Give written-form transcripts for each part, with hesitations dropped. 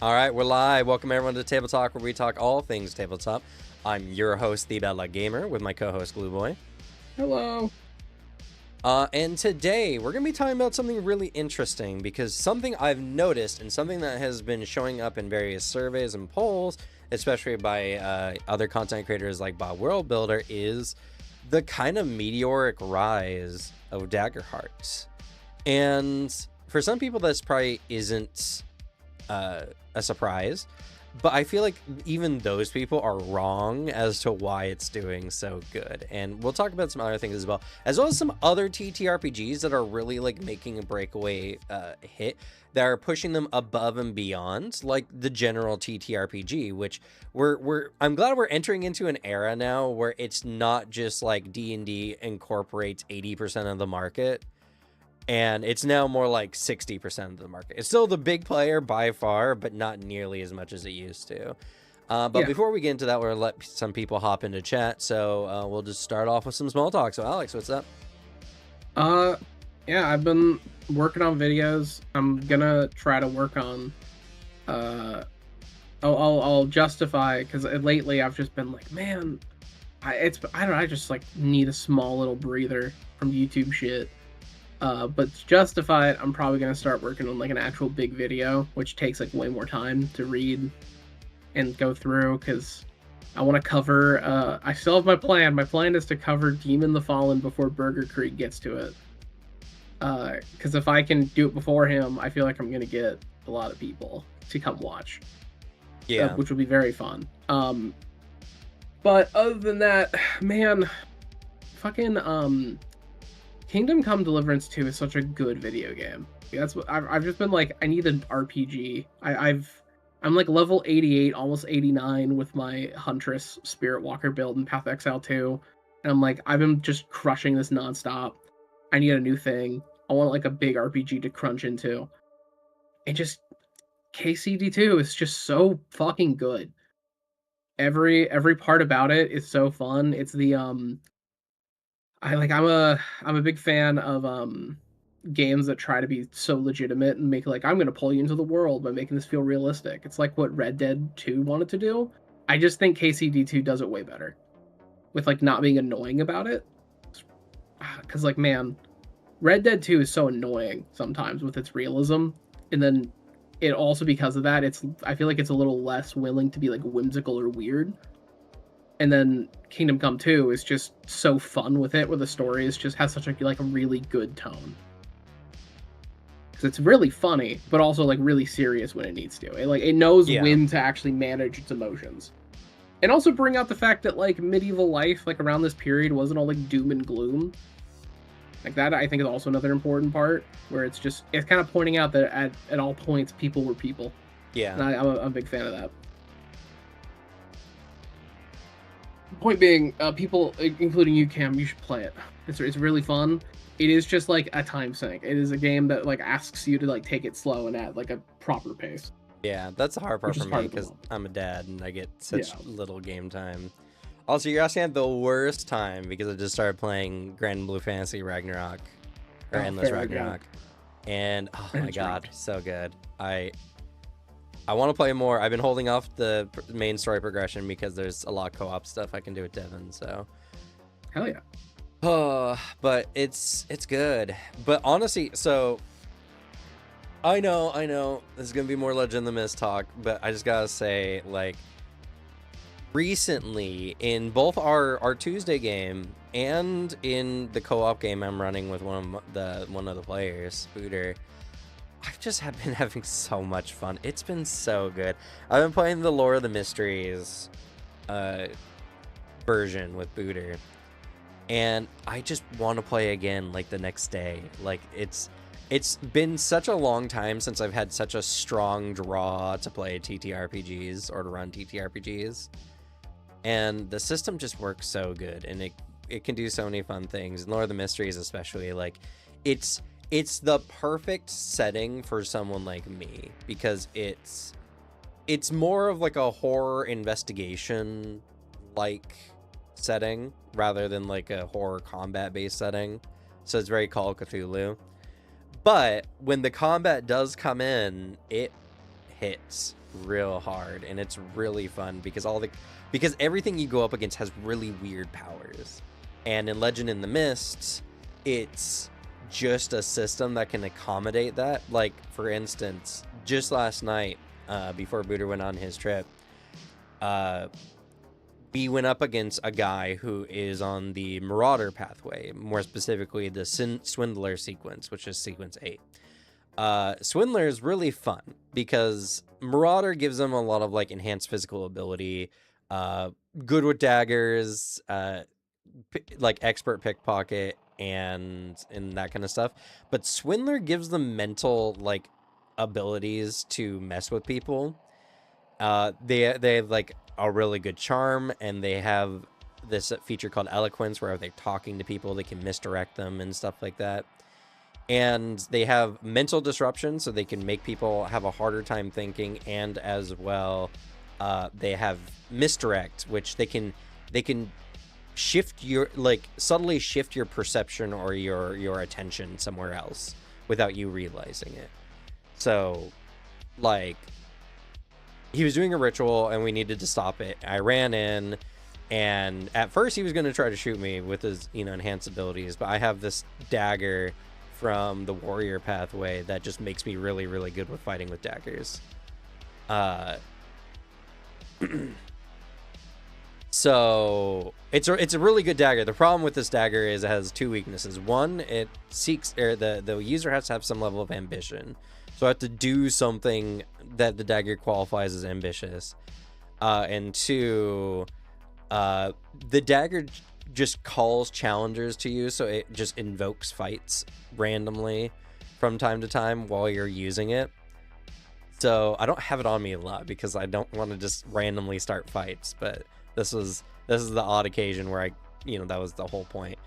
All right, we're live. Welcome everyone to Table Talk, where we talk all things tabletop. I'm your host, The Bad Luck Gamer, with my co-host, Glue Boy. Hello. And today, we're going to be talking about something really interesting, because something I've noticed, and something that has been showing up in various surveys and polls, especially by other content creators like Bob World Builder, is the kind of meteoric rise of Daggerheart. And for some people, this probably isn't a surprise, but I feel like even those people are wrong as to why it's doing so good. And we'll talk about some other things as well as some other TTRPGs that are really like making a breakaway hit, that are pushing them above and beyond like the general TTRPG, which I'm glad we're entering into an era now where it's not just like D&D incorporates 80% of the market, and it's now more like 60% of the market. It's still the big player by far, but not nearly as much as it used to. But before we get into that, we're going to let some people hop into chat. So we'll just start off with some small talk. So Alex, what's up? Yeah, I've been working on videos. I'm gonna try to work on, I'll justify, because lately I've just been like, man, I don't know, I just like need a small little breather from YouTube shit. But to justify it, I'm probably gonna start working on like an actual big video, which takes like way more time to read and go through, because I want to cover, I still have my plan. My plan is to cover Demon the Fallen before Burger Creek gets to it. Because if I can do it before him, I feel like I'm gonna get a lot of people to come watch. Yeah. Which will be very fun. But other than that, man, fucking Kingdom Come Deliverance 2 is such a good video game. That's what I've just been like, I need an RPG. I'm like level 88, almost 89 with my Huntress Spirit Walker build in Path Exile 2. And I'm like, I've been just crushing this nonstop. I need a new thing. I want like a big RPG to crunch into. And just KCD2 is just so fucking good. Every part about it is so fun. It's the I'm a big fan of games that try to be so legitimate and make like, I'm gonna pull you into the world by making this feel realistic. It's like what Red Dead 2 wanted to do. I just think KCD2 does it way better with like not being annoying about it. Because like, man, Red Dead 2 is so annoying sometimes with its realism, and then it also, because of that, I feel like it's a little less willing to be like whimsical or weird. And then Kingdom Come 2 is just so fun with it, where the story has such a really good tone. Because it's really funny, but also like really serious when it needs to. It knows when to actually manage its emotions. And also bring out the fact that like medieval life, like around this period, wasn't all like doom and gloom. Like that, I think, is also another important part, where it's kind of pointing out that at all points people were people. Yeah. And I'm a big fan of that. Point being, people, including you, Cam, you should play it. It's really fun. It is just like a time sink. It is a game that like asks you to like take it slow and at like a proper pace. Yeah, that's the hard part for me, because I'm a dad and I get such little game time. Also, you're asking at the worst time, because I just started playing Grand Blue Fantasy Ragnarok, or Endless Ragnarok, and oh my god, so good. I want to play more. I've been holding off the main story progression because there's a lot of co-op stuff I can do with Devin. So, hell yeah. Oh, but it's good. But honestly, so I know this is gonna be more Legend of the Mist talk, but I just gotta say, like, recently in both our Tuesday game and in the co-op game I'm running with one of the players, Booter, I've just been having so much fun. It's been so good. I've been playing the Lore of the Mysteries version with Booter, and I just want to play again like the next day. Like, it's been such a long time since I've had such a strong draw to play TTRPGs or to run TTRPGs. And the system just works so good, and it can do so many fun things. And Lord of the Mysteries especially, like, it's the perfect setting for someone like me, because it's more of like a horror investigation like setting rather than like a horror combat based setting. So it's very Call of Cthulhu. But when the combat does come in, it hits. real hard, and it's really fun because everything you go up against has really weird powers. And in Legend in the Mist, it's just a system that can accommodate that. Like, for instance, just last night, before Booter went on his trip, we went up against a guy who is on the Marauder pathway, more specifically the Swindler sequence, which is sequence 8. Swindler is really fun because Marauder gives them a lot of like enhanced physical ability, good with daggers, like expert pickpocket and that kind of stuff. But Swindler gives them mental like abilities to mess with people. They have like a really good charm, and they have this feature called eloquence where they're talking to people, they can misdirect them and stuff like that. And they have mental disruption, so they can make people have a harder time thinking, and as well they have misdirect, which they can shift your, like, subtly shift your perception or your attention somewhere else without you realizing it. So like, he was doing a ritual and we needed to stop it. I ran in, and at first he was going to try to shoot me with his, enhanced abilities, but I have this dagger from the warrior pathway that just makes me really, really good with fighting with daggers. So it's a really good dagger. The problem with this dagger is it has two weaknesses. One, it seeks, or the user has to have some level of ambition. So I have to do something that the dagger qualifies as ambitious. And two, the dagger just calls challengers to you, so it just invokes fights randomly from time to time while you're using it. So I don't have it on me a lot because I don't want to just randomly start fights, but this is the odd occasion where that was the whole point.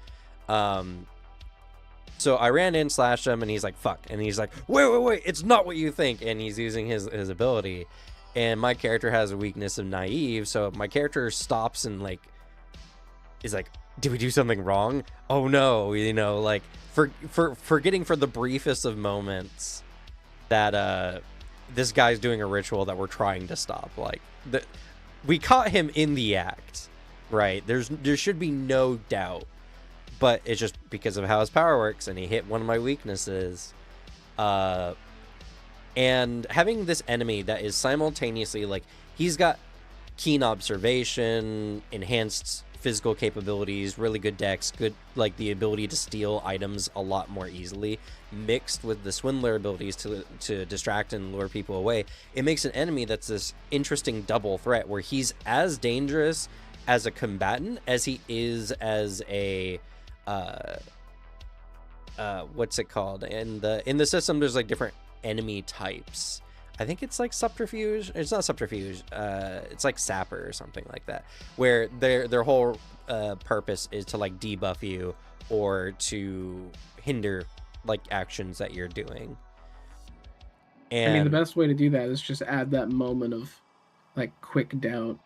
So I ran in, slashed him, and he's like, fuck. And he's like, wait, it's not what you think. And he's using his ability. And my character has a weakness of naive, so my character stops and like is like, did we do something wrong? Oh no, like forgetting for the briefest of moments that this guy's doing a ritual that we're trying to stop. Like, we caught him in the act, right? There should be no doubt. But it's just because of how his power works, and he hit one of my weaknesses. And having this enemy that is simultaneously, like, he's got keen observation, enhanced physical capabilities, really good dex, good, like, the ability to steal items a lot more easily, mixed with the Swindler abilities to distract and lure people away. It makes an enemy that's this interesting double threat where he's as dangerous as a combatant as he is as a what's it called, in the system there's like different enemy types. I think it's like subterfuge. It's not subterfuge, it's like sapper or something like that, where their whole purpose is to like debuff you or to hinder like actions that you're doing. And I mean, the best way to do that is just add that moment of like quick doubt.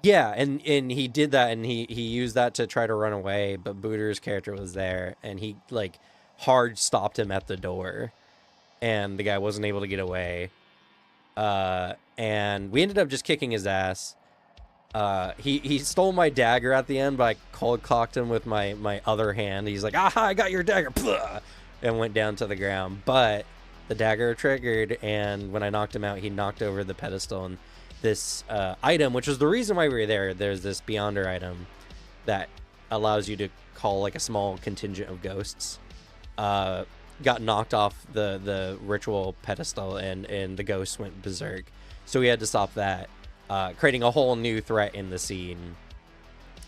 yeah, and he did that, and he used that to try to run away, but Booter's character was there, and he like hard stopped him at the door, and the guy wasn't able to get away. And we ended up just kicking his ass. He stole my dagger at the end, but I cold cocked him with my other hand. He's like, aha, I got your dagger, and went down to the ground. But the dagger triggered, and when I knocked him out, he knocked over the pedestal, and this item, which was the reason why we were there, there's this Beyonder item that allows you to call like a small contingent of ghosts, got knocked off the ritual pedestal, and the ghosts went berserk. So we had to stop that, creating a whole new threat in the scene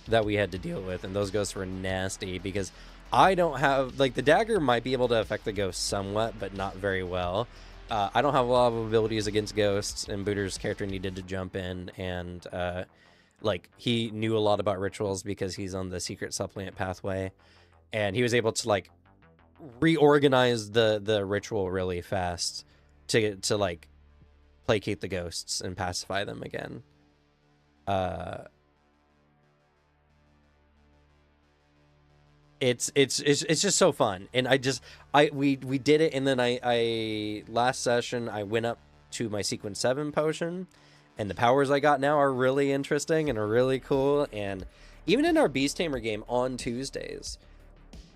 that we had to deal with. And those ghosts were nasty because I don't have, like, the dagger might be able to affect the ghosts somewhat, but not very well. I don't have a lot of abilities against ghosts, and Booter's character needed to jump in, and like, he knew a lot about rituals because he's on the secret supplement pathway, and he was able to like reorganize the ritual really fast to like placate the ghosts and pacify them again. It's just so fun, and we did it, and then I last session I went up to my sequence 7 potion, and the powers I got now are really interesting and are really cool. And even in our Beast Tamer game on Tuesdays,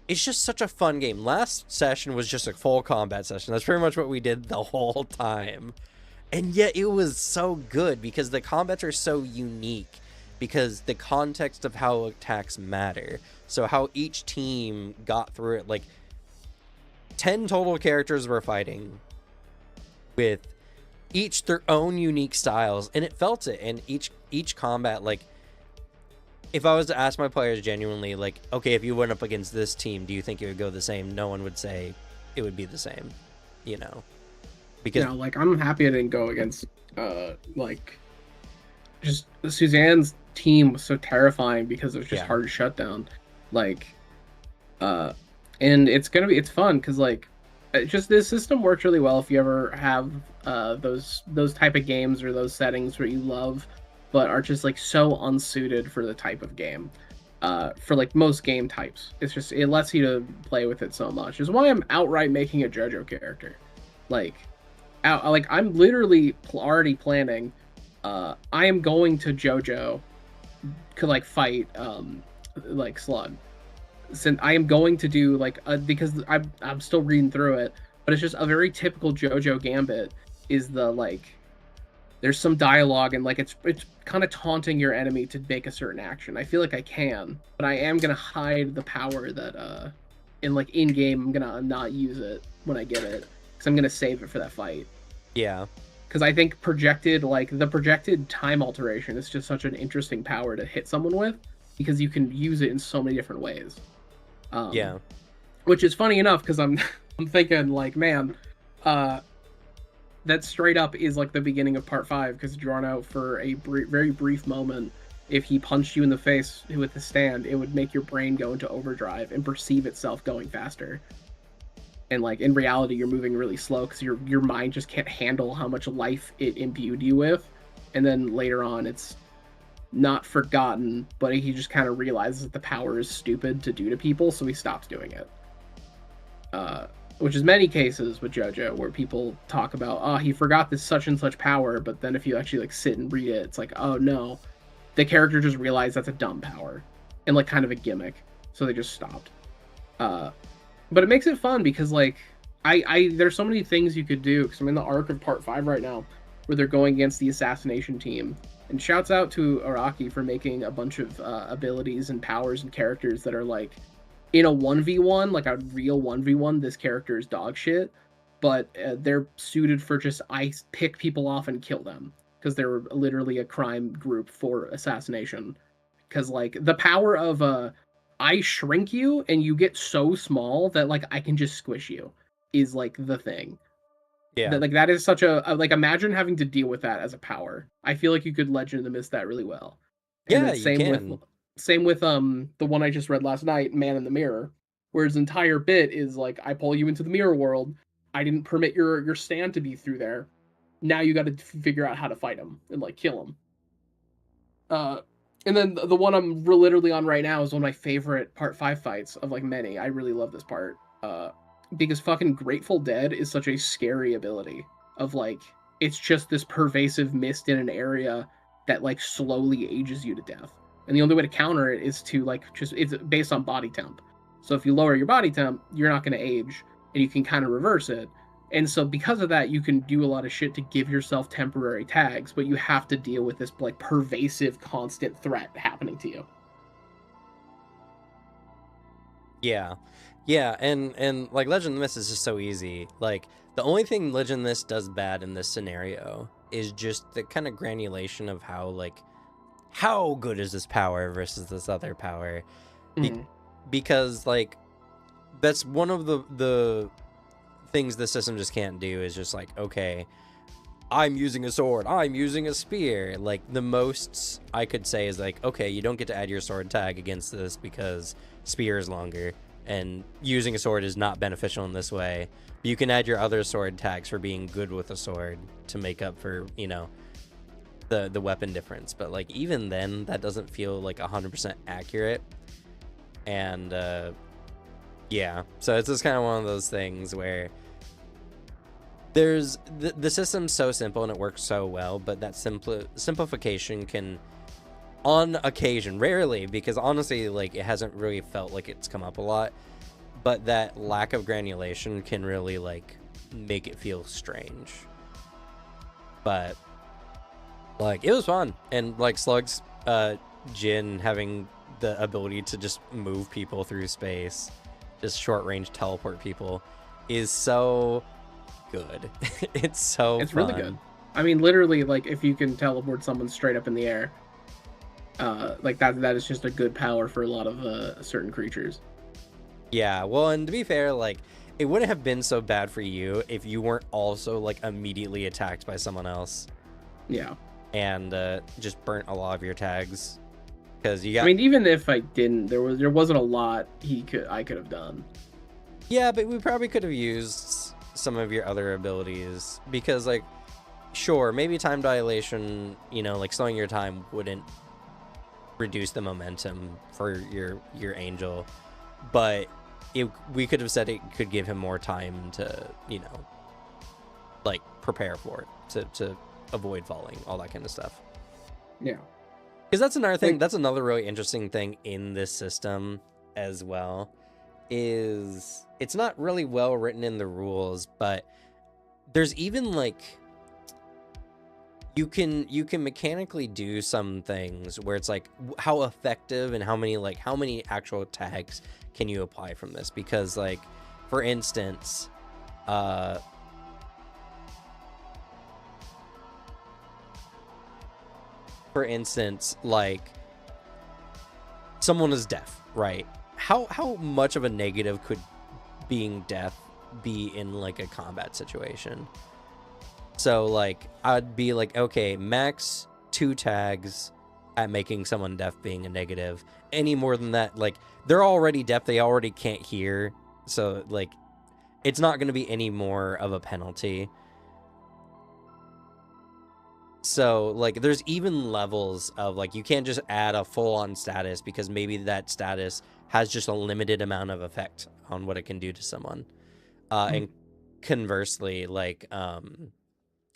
it's just such a fun game. Last session was just a full combat session. That's pretty much what we did the whole time. And yet it was so good because the combats are so unique, because the context of how attacks matter. So how each team got through it, like 10 total characters were fighting with each their own unique styles, and it felt it. And each combat, like, if I was to ask my players genuinely, like, okay, if you went up against this team, do you think it would go the same? No one would say it would be the same, you know? Because like, I'm happy I didn't go against like, just Suzanne's team was so terrifying because it was just hard to shut down. Like, and it's fun because, like, just this system works really well if you ever have those type of games or those settings where you love but are just like so unsuited for the type of game. For like most game types, it lets you to play with it so much. Is why I'm outright making a JoJo character. Like, I'm literally already planning. I am going to JoJo to like fight like Slug. Since I am going to do like because I'm still reading through it, but it's just a very typical JoJo gambit. Is the like there's some dialogue and like it's kind of taunting your enemy to make a certain action. I feel like I can, but I am gonna hide the power that in game I'm gonna not use it when I get it because I'm gonna save it for that fight. Yeah. Because I think the projected time alteration is just such an interesting power to hit someone with because you can use it in so many different ways. Yeah. Which is funny enough because I'm thinking like, man, that straight up is like the beginning of part 5 because drawn out for a very brief moment. If he punched you in the face with the stand, it would make your brain go into overdrive and perceive itself going faster. And like in reality, you're moving really slow because your mind just can't handle how much life it imbued you with. And then later on, it's not forgotten, but he just kind of realizes that the power is stupid to do to people, so he stops doing it. Which is many cases with JoJo where people talk about, oh, he forgot this such and such power, but then if you actually like sit and read it, it's like, oh no, the character just realized that's a dumb power and like kind of a gimmick, so they just stopped. But it makes it fun because like there's so many things you could do because I'm in the arc of part 5 right now where they're going against the assassination team. And shouts out to Araki for making a bunch of abilities and powers and characters that are like in a 1v1, like a real 1v1, this character is dog shit, but they're suited for just I pick people off and kill them because they're literally a crime group for assassination. Because like the power of I shrink you and you get so small that like I can just squish you is like the thing. Yeah. Like that is such a like imagine having to deal with that as a power. I feel like you could Legend of the Mist that really well. And Yeah, then same with the one I just read last night, Man in the Mirror, where his entire bit is like I pull you into the mirror world. I didn't permit your stand to be through there. Now you got to figure out how to fight him and like kill him. And then the one I'm literally on right now is one of my favorite part 5 fights of like many. I really love this part. Because fucking Grateful Dead is such a scary ability of like it's just this pervasive mist in an area that like slowly ages you to death. And the only way to counter it is to like it's based on body temp. So if you lower your body temp, you're not going to age and you can kind of reverse it. And so because of that, you can do a lot of shit to give yourself temporary tags, but you have to deal with this like pervasive constant threat happening to you. Yeah. Yeah, and like Legend of the Mist is just so easy. Like the only thing Legend of the Mist does bad in this scenario is just the kind of granulation of how good is this power versus this other power. Because like that's one of the things the system just can't do is just like, okay, I'm using a sword, I'm using a spear. Like the most I could say is like, okay, you don't get to add your sword tag against this because spear is longer and using a sword is not beneficial in this way. But you can add your other sword tags for being good with a sword to make up for, you know, the weapon difference. But like even then that doesn't feel like 100% accurate. And yeah, so it's just kind of one of those things where there's the system's so simple and it works so well, but that simplification can, on occasion, rarely, because honestly, like, it hasn't really felt like it's come up a lot, but that lack of granulation can really, like, make it feel strange. But, like, it was fun. And, like, Slug's Jin having the ability to just move people through space, just short range teleport people, is so good. It's fun. Really good. I mean, literally, like, if you can teleport someone straight up in the air, like, that is just a good power for a lot of certain creatures. Yeah, well, and to be fair, like, it wouldn't have been so bad for you if you weren't also, like, immediately attacked by someone else. Yeah. And just burnt a lot of your tags. Because you got... I mean, even if I didn't, there wasn't a lot I could have done. Yeah, but we probably could have used some of your other abilities. Because, like, sure, maybe time dilation, you know, like, slowing your time wouldn't reduce the momentum for your angel. But we could have said it could give him more time to, you know, like, prepare for it, to avoid falling, all that kind of stuff. Yeah. Because that's another thing, that's another really interesting thing in this system as well, is it's not really well written in the rules, but there's even, like, you can mechanically do some things where it's like how effective and how many actual tags can you apply from this, because, like, for instance, like, someone is deaf, right? How much of a negative could being deaf be in, like, a combat situation? So, like, I'd be like, okay, max 2 tags at making someone deaf being a negative. Any more than that, like, they're already deaf, they already can't hear, so, like, it's not going to be any more of a penalty. So, like, there's even levels of, like, you can't just add a full-on status because maybe that status has just a limited amount of effect on what it can do to someone. And conversely, like,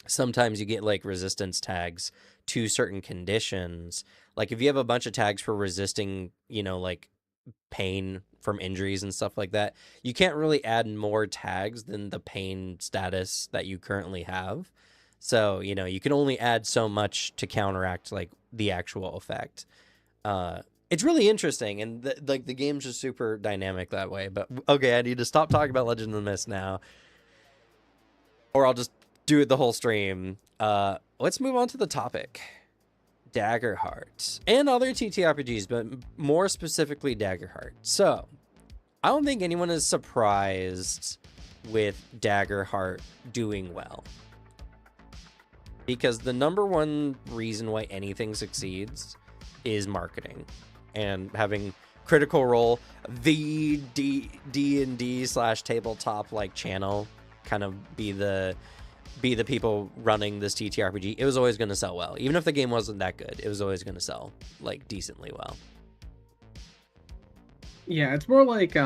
sometimes you get, like, resistance tags to certain conditions. Like, if you have a bunch of tags for resisting, you know, like, pain from injuries and stuff like that, you can't really add more tags than the pain status that you currently have. So, you know, you can only add so much to counteract, like, the actual effect. It's really interesting, and like, the game's just super dynamic that way. But okay, I need to stop talking about Legend of the Mist now, or I'll just do it the whole stream. Let's move on to the topic. Daggerheart and other TTRPGs, but more specifically Daggerheart. So, I don't think anyone is surprised with Daggerheart doing well, because the number one reason why anything succeeds is marketing and having Critical Role, the D&D / tabletop, like, channel, kind of be the people running this TTRPG. It was always going to sell well. Even if the game wasn't that good, it was always going to sell, like, decently well. Yeah, it's more like, I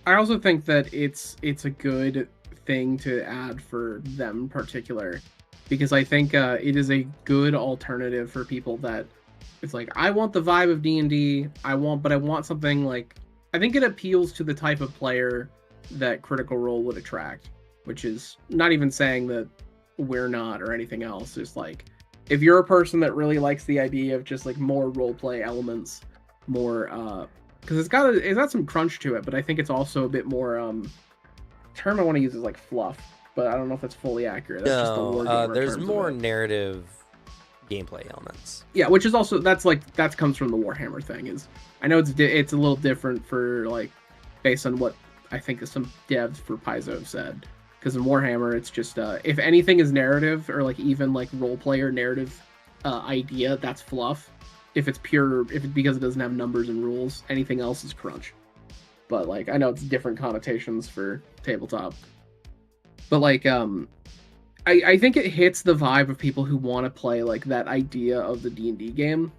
also think that it's a good thing to add for them in particular, because I think it is a good alternative for people that it's like, I want the vibe of D&D, but I want something, like, I think it appeals to the type of player that Critical Role would attract, which is not even saying that we're not or anything else. It's like, if you're a person that really likes the idea of just, like, more roleplay elements, more, because it's got some crunch to it, but I think it's also a bit more, term I want to use is, like, fluff, but I don't know if that's fully accurate. That's just the wargamer there's terms more narrative gameplay elements. Yeah, which is also, that comes from the Warhammer thing. Is, I know it's a little different for, like, based on what I think some devs for Paizo have said. Because in Warhammer, it's just, if anything is narrative, or, like, even, like, role player narrative idea, that's fluff. If it's because it doesn't have numbers and rules, anything else is crunch. But, like, I know it's different connotations for tabletop. But, like, I think it hits the vibe of people who want to play, like, that idea of the D&D game.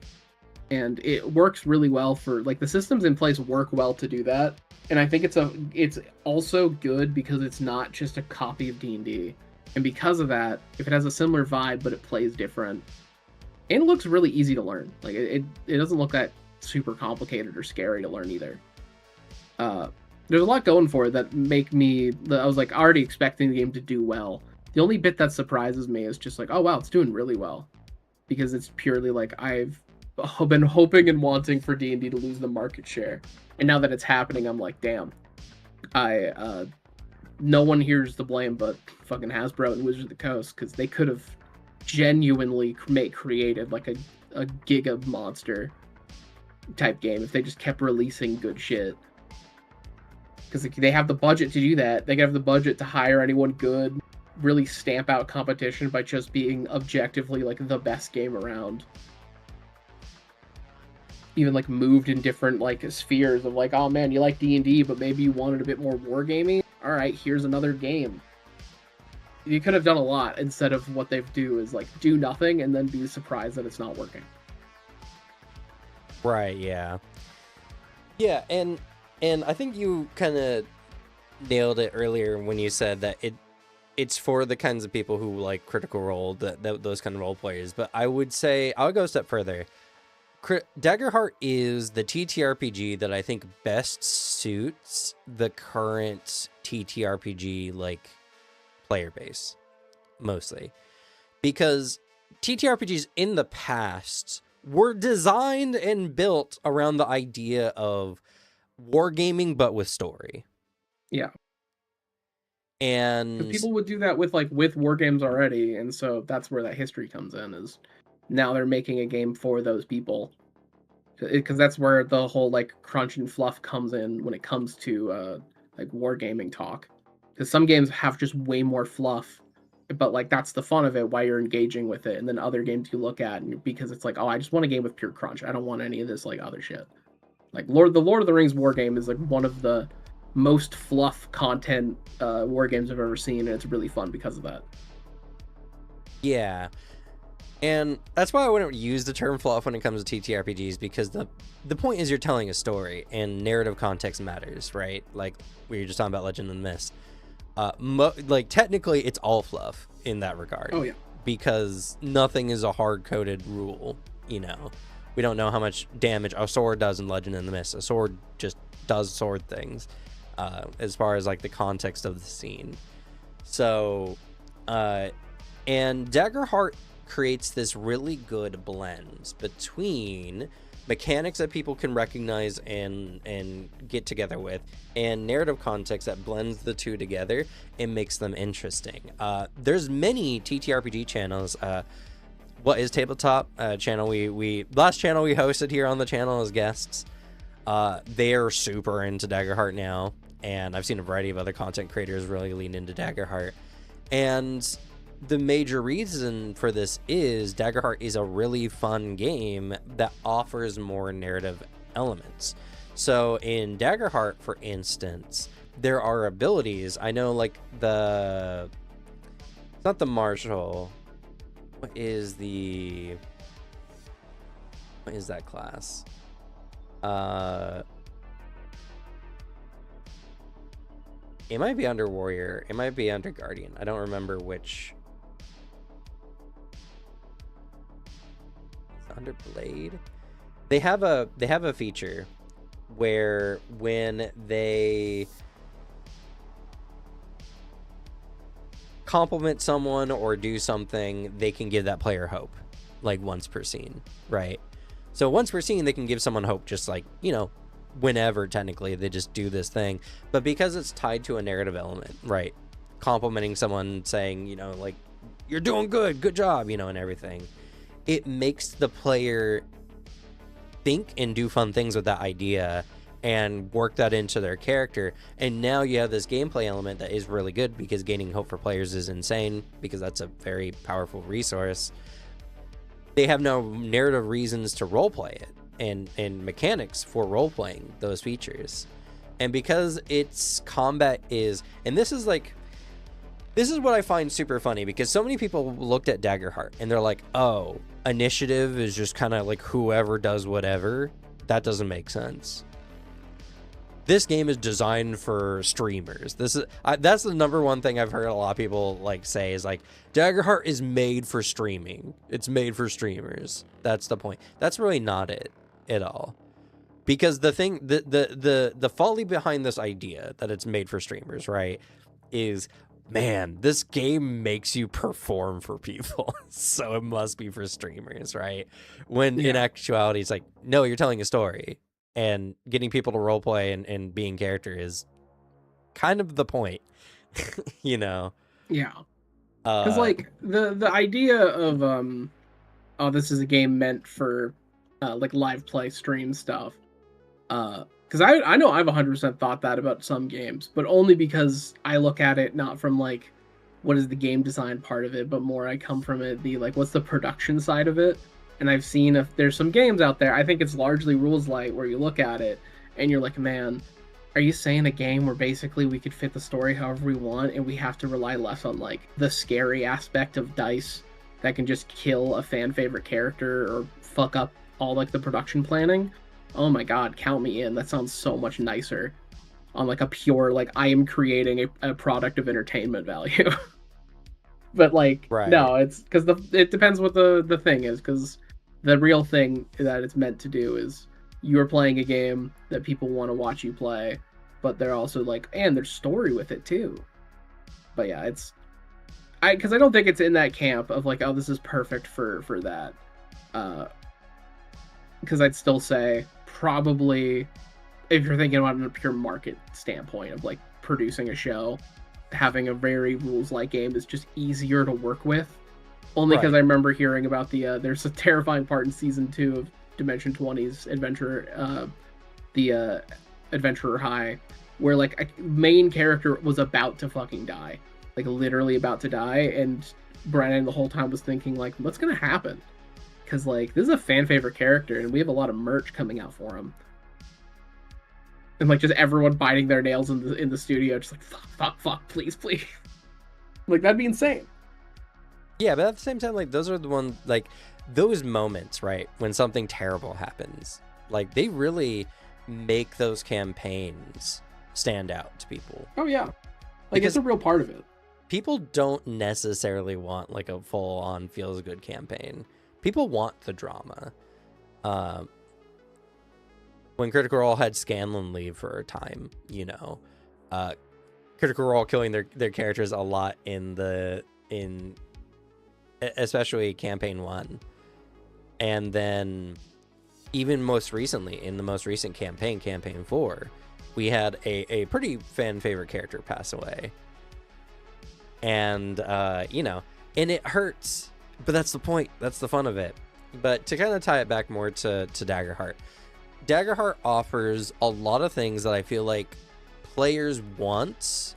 and it works really well for like the systems in place work well to do that. And I think it's also good because it's not just a copy of D&D. And because of that, if it has a similar vibe but it plays different, and it looks really easy to learn. Like it doesn't look that super complicated or scary to learn either. There's a lot going for it that make me. I was like already expecting the game to do well. The only bit that surprises me is just like, oh wow, it's doing really well, because it's purely like I've been hoping and wanting for D&D to lose the market share, and now that it's happening, I'm like, damn. No one here's the blame but fucking Hasbro and Wizards of the Coast, because they could have genuinely created like a giga monster type game if they just kept releasing good shit. Because they have the budget to do that. They have the budget to hire anyone good, really stamp out competition by just being objectively like the best game around. Even like moved in different like spheres of like, oh man, you like D&D, but maybe you wanted a bit more wargaming. All right, here's another game. You could have done a lot instead of what they do is like do nothing and then be surprised that it's not working. Right, yeah. Yeah, and I think you kind of nailed it earlier when you said that it's for the kinds of people who like Critical Role, those kind of role players. But I would say, I would go a step further. Daggerheart is the TTRPG that I think best suits the current TTRPG like player base, mostly. Because TTRPGs in the past were designed and built around the idea of wargaming but with story. Yeah. And people would do that with war games already, and so that's where that history comes in, is now they're making a game for those people, because that's where the whole like crunch and fluff comes in when it comes to like wargaming talk, because some games have just way more fluff, but like that's the fun of it, why you're engaging with it. And then other games you look at, and because it's like, oh, I just want a game with pure crunch, I don't want any of this like other shit. Like the Lord of the Rings war game is like one of the most fluff content war games I've ever seen, and it's really fun because of that. Yeah, and that's why I wouldn't use the term fluff when it comes to TTRPGs, because the point is you're telling a story and narrative context matters, right? Like we were just talking about Legend of the Mist. Like technically it's all fluff in that regard. Oh yeah, because nothing is a hard-coded rule, you know. We don't know how much damage a sword does in Legend of the Mist. A sword just does sword things, as far as like the context of the scene. So, and Daggerheart creates this really good blend between mechanics that people can recognize and get together with, and narrative context that blends the two together and makes them interesting. There's many TTRPG channels. What is Tabletop channel we last channel we hosted here on the channel as guests, they are super into Daggerheart now, and I've seen a variety of other content creators really lean into Daggerheart. And the major reason for this is Daggerheart is a really fun game that offers more narrative elements. So in Daggerheart, for instance, there are abilities. I know, like it's not the marshal. What is that class? It might be under warrior. It might be under guardian. I don't remember which. It's under blade. They have a feature where when they compliment someone or do something, they can give that player hope, like once per scene, right? So once per scene, they can give someone hope, just like, you know, whenever technically they just do this thing. But because it's tied to a narrative element, right? Complimenting someone, saying, you know, like, you're doing good job, you know, and everything, it makes the player think and do fun things with that idea and work that into their character. And now you have this gameplay element that is really good, because gaining hope for players is insane, because that's a very powerful resource. They have no narrative reasons to roleplay it and mechanics for role-playing those features. And because its combat is, and this is what I find super funny, because so many people looked at Daggerheart and they're like, oh, initiative is just kind of like whoever does whatever, that doesn't make sense. This game is designed for streamers. That's the number one thing I've heard a lot of people like say is like, Daggerheart is made for streaming. It's made for streamers. That's the point. That's really not it at all. Because the thing, the folly behind this idea that it's made for streamers, right, is, man, this game makes you perform for people, so it must be for streamers, right? When in actuality, it's like, no, you're telling a story. And getting people to roleplay and being character is kind of the point, you know? Yeah. Because, like, the idea of, oh, this is a game meant for, like, live play stream stuff. Because I know I've 100% thought that about some games, but only because I look at it not from, like, what is the game design part of it, but more I come from it, like, what's the production side of it? And I've seen if there's some games out there, I think it's largely rules light, where you look at it and you're like, man, are you saying a game where basically we could fit the story however we want and we have to rely less on like the scary aspect of dice that can just kill a fan favorite character or fuck up all like the production planning? Oh my god, count me in. That sounds so much nicer on like a pure, like, I am creating a product of entertainment value. But like, right. No, it's because it depends what the thing is, because the real thing that it's meant to do is you're playing a game that people want to watch you play, but they're also like, and there's story with it too. But yeah, because I don't think it's in that camp of like, oh, this is perfect for that. Because I'd still say probably, if you're thinking about it in a pure market standpoint of like producing a show, having a very rules-like game is just easier to work with. Only because I remember hearing about there's a terrifying part in season 2 of Dimension 20's Adventure, the Adventurer High, where like a main character was about to fucking die, like literally about to die, and Brennan the whole time was thinking like, what's gonna happen? Because like this is a fan favorite character, and we have a lot of merch coming out for him, and like just everyone biting their nails in the studio, just like fuck, please, like that'd be insane. Yeah, but at the same time, like, those are the ones, like, those moments, right, when something terrible happens, like, they really make those campaigns stand out to people. Oh, yeah. Like, it's a real part of it. People don't necessarily want, like, a full-on feels-good campaign. People want the drama. When Critical Role had Scanlan leave for a time, you know, Critical Role killing their characters a lot especially campaign 1, and then even most recently in the most recent campaign 4, we had a pretty fan favorite character pass away, and you know, and it hurts, but that's the point, that's the fun of it. But to kind of tie it back more to Daggerheart offers a lot of things that I feel like players want,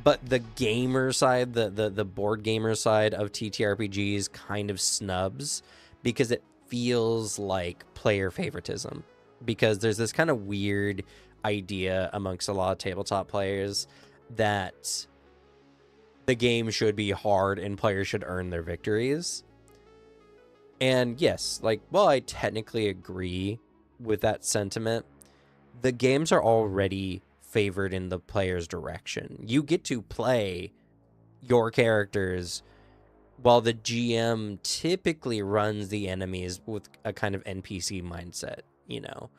but the gamer side, the board gamer side of TTRPGs kind of snubs, because it feels like player favoritism. Because there's this kind of weird idea amongst a lot of tabletop players that the game should be hard and players should earn their victories. And yes, like, well, I technically agree with that sentiment. The games are already favored in the player's direction. You get to play your characters while the GM typically runs the enemies with a kind of NPC mindset, you know?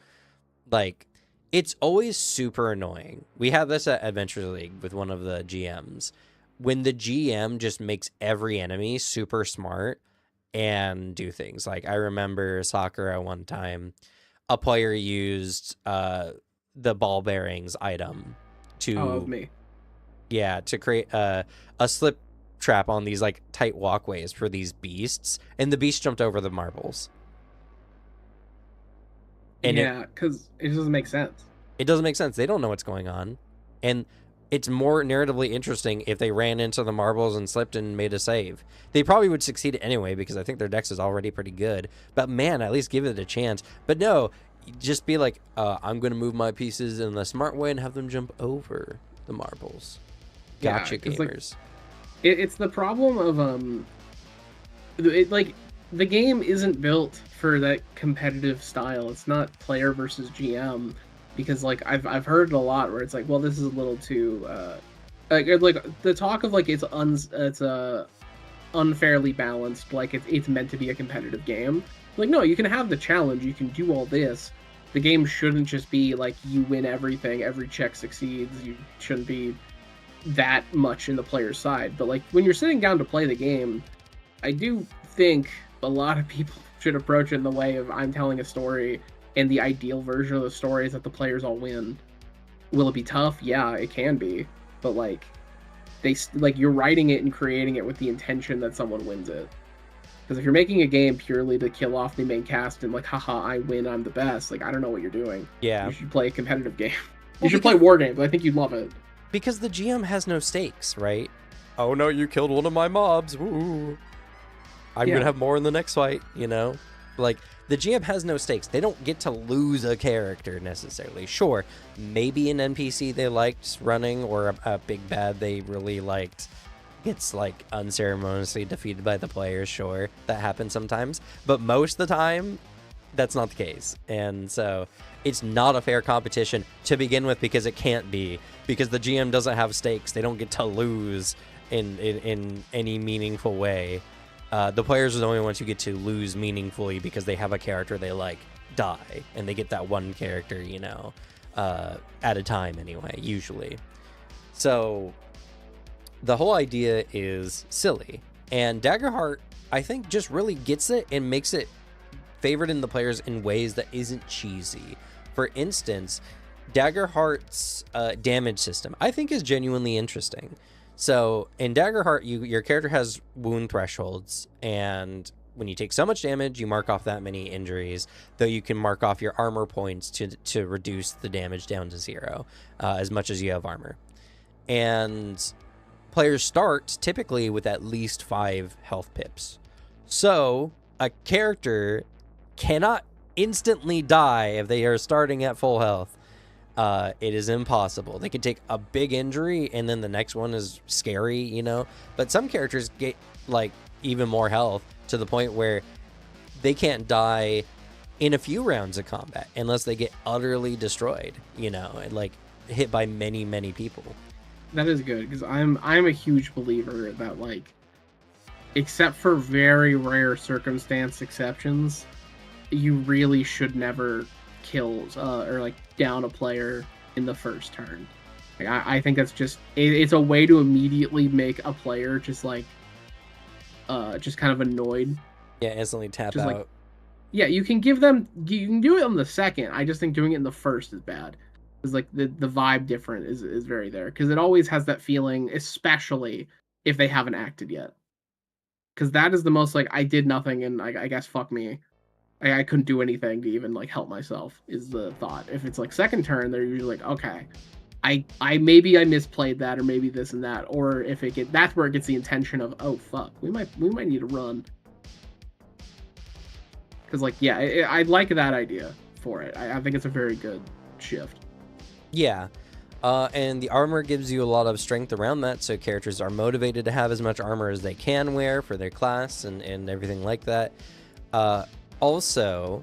Like, it's always super annoying. We have this at Adventure League with one of the GMs. When the GM just makes every enemy super smart and do things. Like, I remember Sakura one time, a player used the ball bearings item to to create a slip trap on these like tight walkways for these beasts, and the beast jumped over the marbles. And yeah, because it doesn't make sense. It doesn't make sense. They don't know what's going on, and it's more narratively interesting if they ran into the marbles and slipped and made a save. They probably would succeed anyway because I think their dex is already pretty good. But man, at least give it a chance. But no, just be like, I'm going to move my pieces in the smart way and have them jump over the marbles. Gotcha, gamers. Like, it's the problem of like the game isn't built for that competitive style. It's not player versus GM, because like I've heard it a lot where it's like, well, this is a little too like the talk of like it's unfairly balanced, like it's meant to be a competitive game. Like, no, you can have the challenge, you can do all this. The game shouldn't just be like you win everything, every check succeeds. You shouldn't be that much in the player's side. But like when you're sitting down to play the game, I do think a lot of people should approach it in the way of I'm telling a story, and the ideal version of the story is that the players all win. Will it be tough? Yeah, it can be, but like you're writing it and creating it with the intention that someone wins it. Because if you're making a game purely to kill off the main cast and like, haha, I win, I'm the best, like I don't know what you're doing. Yeah. You should play a competitive game. You should play war games. I think you'd love it. Because the GM has no stakes, right? Oh no, you killed one of my mobs. Woo. I'm gonna have more in the next fight, you know? Like, the GM has no stakes. They don't get to lose a character necessarily. Sure, maybe an NPC they liked running, or a big bad they really liked gets like unceremoniously defeated by the players. Sure, that happens sometimes, but most of the time that's not the case. And so it's not a fair competition to begin with, because it can't be, because the GM doesn't have stakes. They don't get to lose in any meaningful way. The players are the only ones who get to lose meaningfully because they have a character they like die, and they get that one character, you know, at a time anyway, usually. So the whole idea is silly, and Daggerheart, I think, just really gets it and makes it favored in the players in ways that isn't cheesy. For instance, Daggerheart's damage system, I think, is genuinely interesting. So in Daggerheart, your character has wound thresholds, and when you take so much damage, you mark off that many injuries, though you can mark off your armor points to reduce the damage down to 0, as much as you have armor. And players start typically with at least 5 health pips. So a character cannot instantly die if they are starting at full health. It is impossible. They could take a big injury and then the next one is scary, you know? But some characters get like even more health to the point where they can't die in a few rounds of combat unless they get utterly destroyed, you know, and like hit by many, many people. That is good, because I'm a huge believer that, like, except for very rare circumstance exceptions, you really should never kill or like down a player in the first turn. Like, I think that's just it's a way to immediately make a player just like just kind of annoyed. Yeah, instantly tap just out. Like, yeah, you can do it on the second. I just think doing it in the first is bad. Because like the vibe different is very there, because it always has that feeling, especially if they haven't acted yet. Because that is the most like, I did nothing and I guess fuck me. I couldn't do anything to even like help myself, is the thought. If it's like second turn, they're usually like, okay, I maybe I misplayed that, or maybe this and that, or if that's where it gets the intention of, oh fuck, we might need to run. Because like, yeah, I like that idea for it. I think it's a very good shift. Yeah. And the armor gives you a lot of strength around that, so characters are motivated to have as much armor as they can wear for their class and everything like that. Also,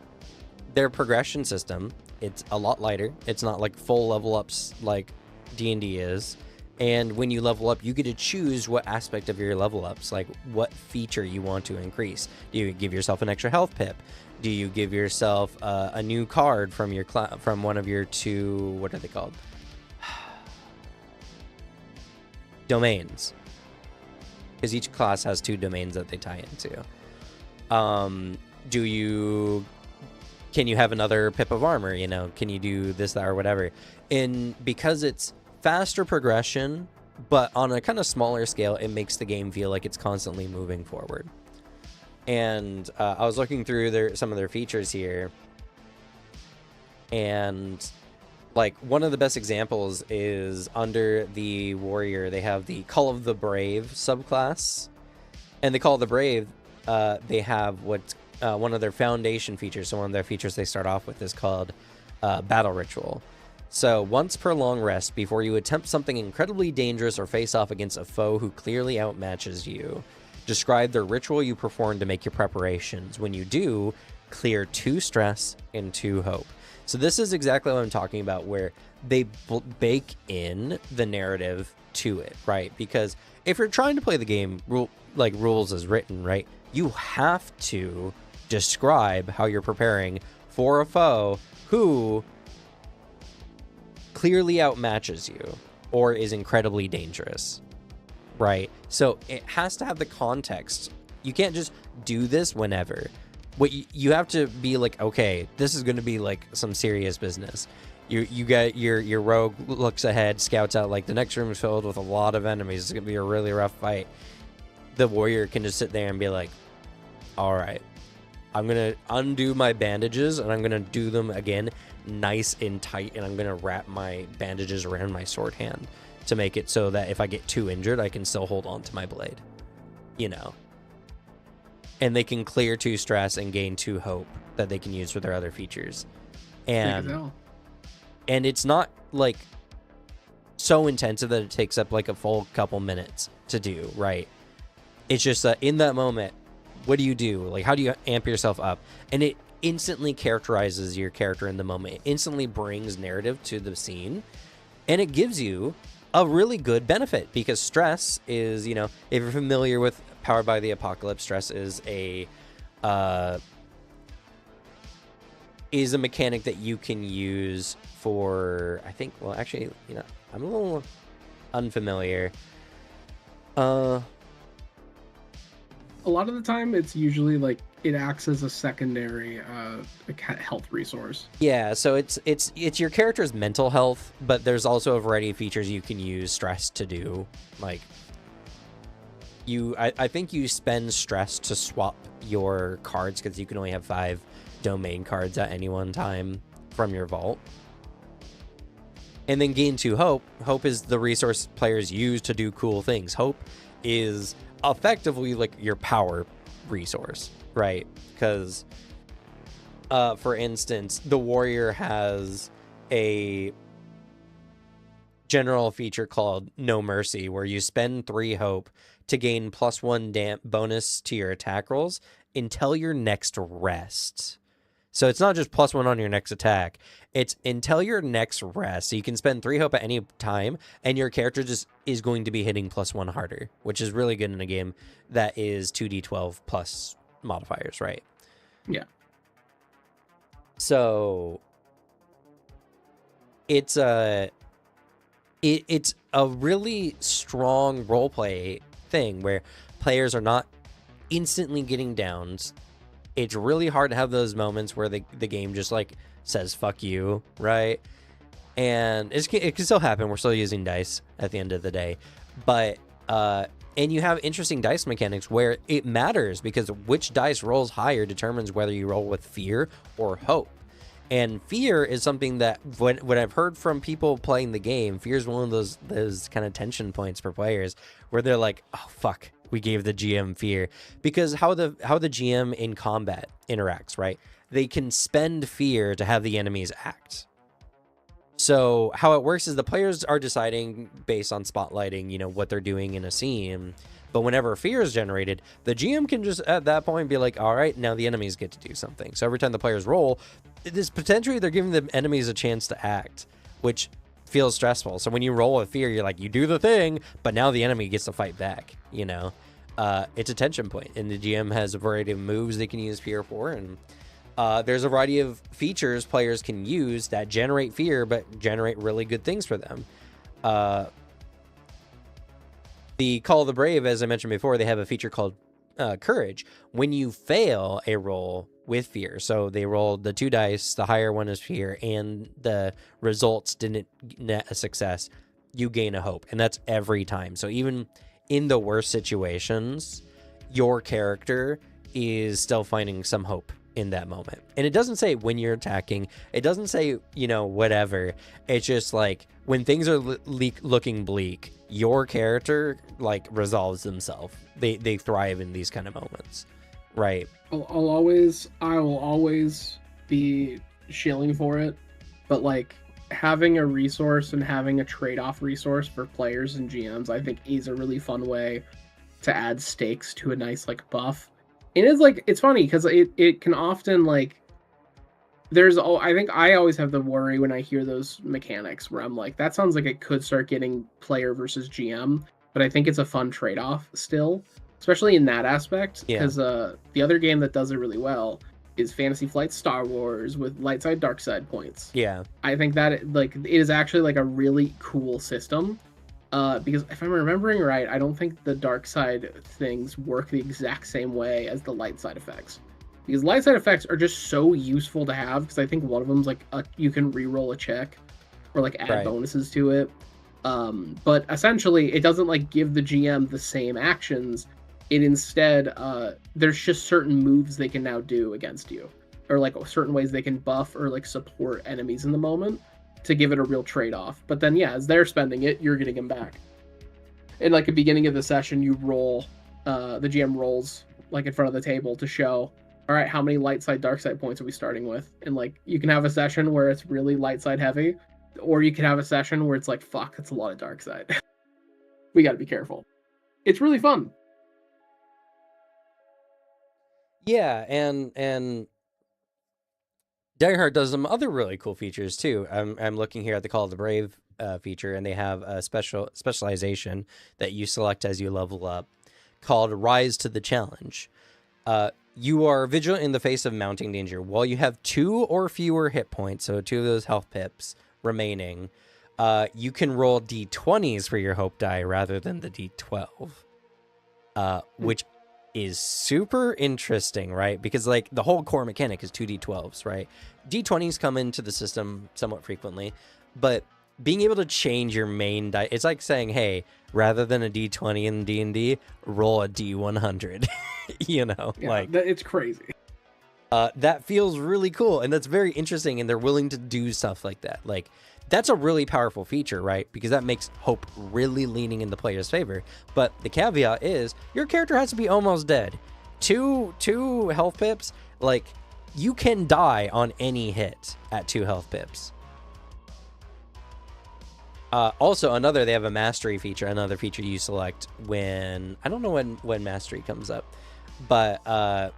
their progression system, it's a lot lighter. It's not like full level ups like D&D is. And when you level up, you get to choose what aspect of your level ups, like what feature you want to increase. Do you give yourself an extra health pip? Do you give yourself a new card from your from one of your 2, what are they called? Domains. Because each class has 2 domains that they tie into. Can you have another pip of armor, you know? Can you do this, that, or whatever? And because it's faster progression, but on a kind of smaller scale, it makes the game feel like it's constantly moving forward. And I was looking through some of their features here, and like one of the best examples is under the warrior, they have the Call of the Brave subclass, and the Call of the Brave, they have what's one of their foundation features. So one of their features they start off with is called Battle Ritual. So once per long rest, before you attempt something incredibly dangerous or face off against a foe who clearly outmatches you, Describe the ritual you perform to make your preparations. When you do, clear 2 stress and 2 hope. So this is exactly what I'm talking about, where they bake in the narrative to it, right? Because if you're trying to play the game rules as written, right, you have to describe how you're preparing for a foe who clearly outmatches you or is incredibly dangerous, right? So it has to have the context. You can't just do this whenever. What you have to be like, okay, this is going to be like some serious business. You get your rogue looks ahead, scouts out like the next room is filled with a lot of enemies. It's going to be a really rough fight. The warrior can just sit there and be like, all right, I'm going to undo my bandages and I'm going to do them again nice and tight, and I'm going to wrap my bandages around my sword hand to make it so that if I get too injured, I can still hold on to my blade, you know. And they can clear 2 stress and gain 2 hope that they can use for their other features. And it's not like so intensive that it takes up like a full couple minutes to do, right? It's just in that moment, what do you do? Like, how do you amp yourself up? And it instantly characterizes your character in the moment. It instantly brings narrative to the scene, and it gives you a really good benefit, because stress is, you know, if you're familiar with Powered by the Apocalypse, stress is a mechanic that you can use for, I think, well, actually, you know, I'm a little unfamiliar. A lot of the time, it's usually like it acts as a secondary health resource. Yeah, so it's your character's mental health, but there's also a variety of features you can use stress to do. Like, I think you spend stress to swap your cards, because you can only have 5 domain cards at any one time from your vault. And then gain 2 hope. Hope is the resource players use to do cool things. Hope is effectively like your power resource, right? Because for instance, the warrior has a general feature called No Mercy, where you spend 3 hope to gain +1 bonus to your attack rolls until your next rest. So it's not just +1 on your next attack, it's until your next rest. So you can spend 3 hope at any time, and your character just is going to be hitting +1 harder, which is really good in a game that is 2d12 plus modifiers, right? Yeah. So it's a really strong roleplay thing where players are not instantly getting downs. It's really hard to have those moments where the game just like says fuck you, right? And it can still happen. We're still using dice at the end of the day, but and you have interesting dice mechanics where it matters, because which dice rolls higher determines whether you roll with fear or hope. And fear is something that when I've heard from people playing the game, fear is one of those kind of tension points for players where they're like, oh fuck, we gave the GM fear. Because how the GM in combat interacts, right? They can spend fear to have the enemies act. So how it works is the players are deciding based on spotlighting, you know, what they're doing in a scene. But whenever fear is generated, the GM can just at that point be like, all right, now the enemies get to do something. So every time the players roll, this potentially they're giving the enemies a chance to act, which feels stressful. So when you roll with fear, you're like, you do the thing, but now the enemy gets to fight back, you know? It's a tension point, and the GM has a variety of moves they can use fear for, and there's a variety of features players can use that generate fear, but generate really good things for them. The Call of the Brave, as I mentioned before, they have a feature called Courage. When you fail a roll with fear, so they rolled the 2 dice, the higher one is fear, and the results didn't net a success, you gain a hope, and that's every time. So even in the worst situations, your character is still finding some hope in that moment. And it doesn't say when you're attacking, it doesn't say, you know, whatever. It's just like when things are looking bleak, your character like resolves themselves. They thrive in these kind of moments, right? I will always be shilling for it, but like having a resource and having a trade-off resource for players and GMs, I think is a really fun way to add stakes to a nice like buff. It is like it's funny because it can often like I think I always have the worry when I hear those mechanics where I'm like, that sounds like it could start getting player versus GM, but I think it's a fun trade-off still, especially in that aspect, because the other game that does it really well is Fantasy Flight Star Wars with light side, dark side points. Yeah. I think that like it is actually like a really cool system. Because if I'm remembering right, I don't think the dark side things work the exact same way as the light side effects. Because light side effects are just so useful to have, because I think one of them's like you can re-roll a check or like add bonuses to it. But essentially, it doesn't like give the GM the same actions. It instead, there's just certain moves they can now do against you, or like certain ways they can buff or like support enemies in the moment to give it a real trade-off. But then, yeah, as they're spending it, you're getting them back. In like the beginning of the session, you roll, the GM rolls like in front of the table to show, all right, how many light side, dark side points are we starting with? And like you can have a session where it's really light side heavy, or you can have a session where it's like, fuck, it's a lot of dark side. We got to be careful. It's really fun. Yeah, and Daggerheart does some other really cool features too. I'm looking here at the Call of the Brave feature, and they have a specialization that you select as you level up called Rise to the Challenge. You are vigilant in the face of mounting danger. While you have 2 or fewer hit points, so 2 of those health pips remaining, you can roll d20s for your hope die rather than the d12, which is super interesting, right? Because like the whole core mechanic is 2d12s, right? D20s come into the system somewhat frequently, but being able to change your main die, it's like saying, hey, rather than a d20 in D&D, roll a d100. You know, yeah, like it's crazy. That feels really cool, and that's very interesting, and they're willing to do stuff like that. Like, that's a really powerful feature, right? Because that makes hope really leaning in the player's favor. But the caveat is your character has to be almost dead. Two health pips, like, you can die on any hit at 2 health pips. Also, they have a mastery feature, another feature you select when, I don't know when mastery comes up, but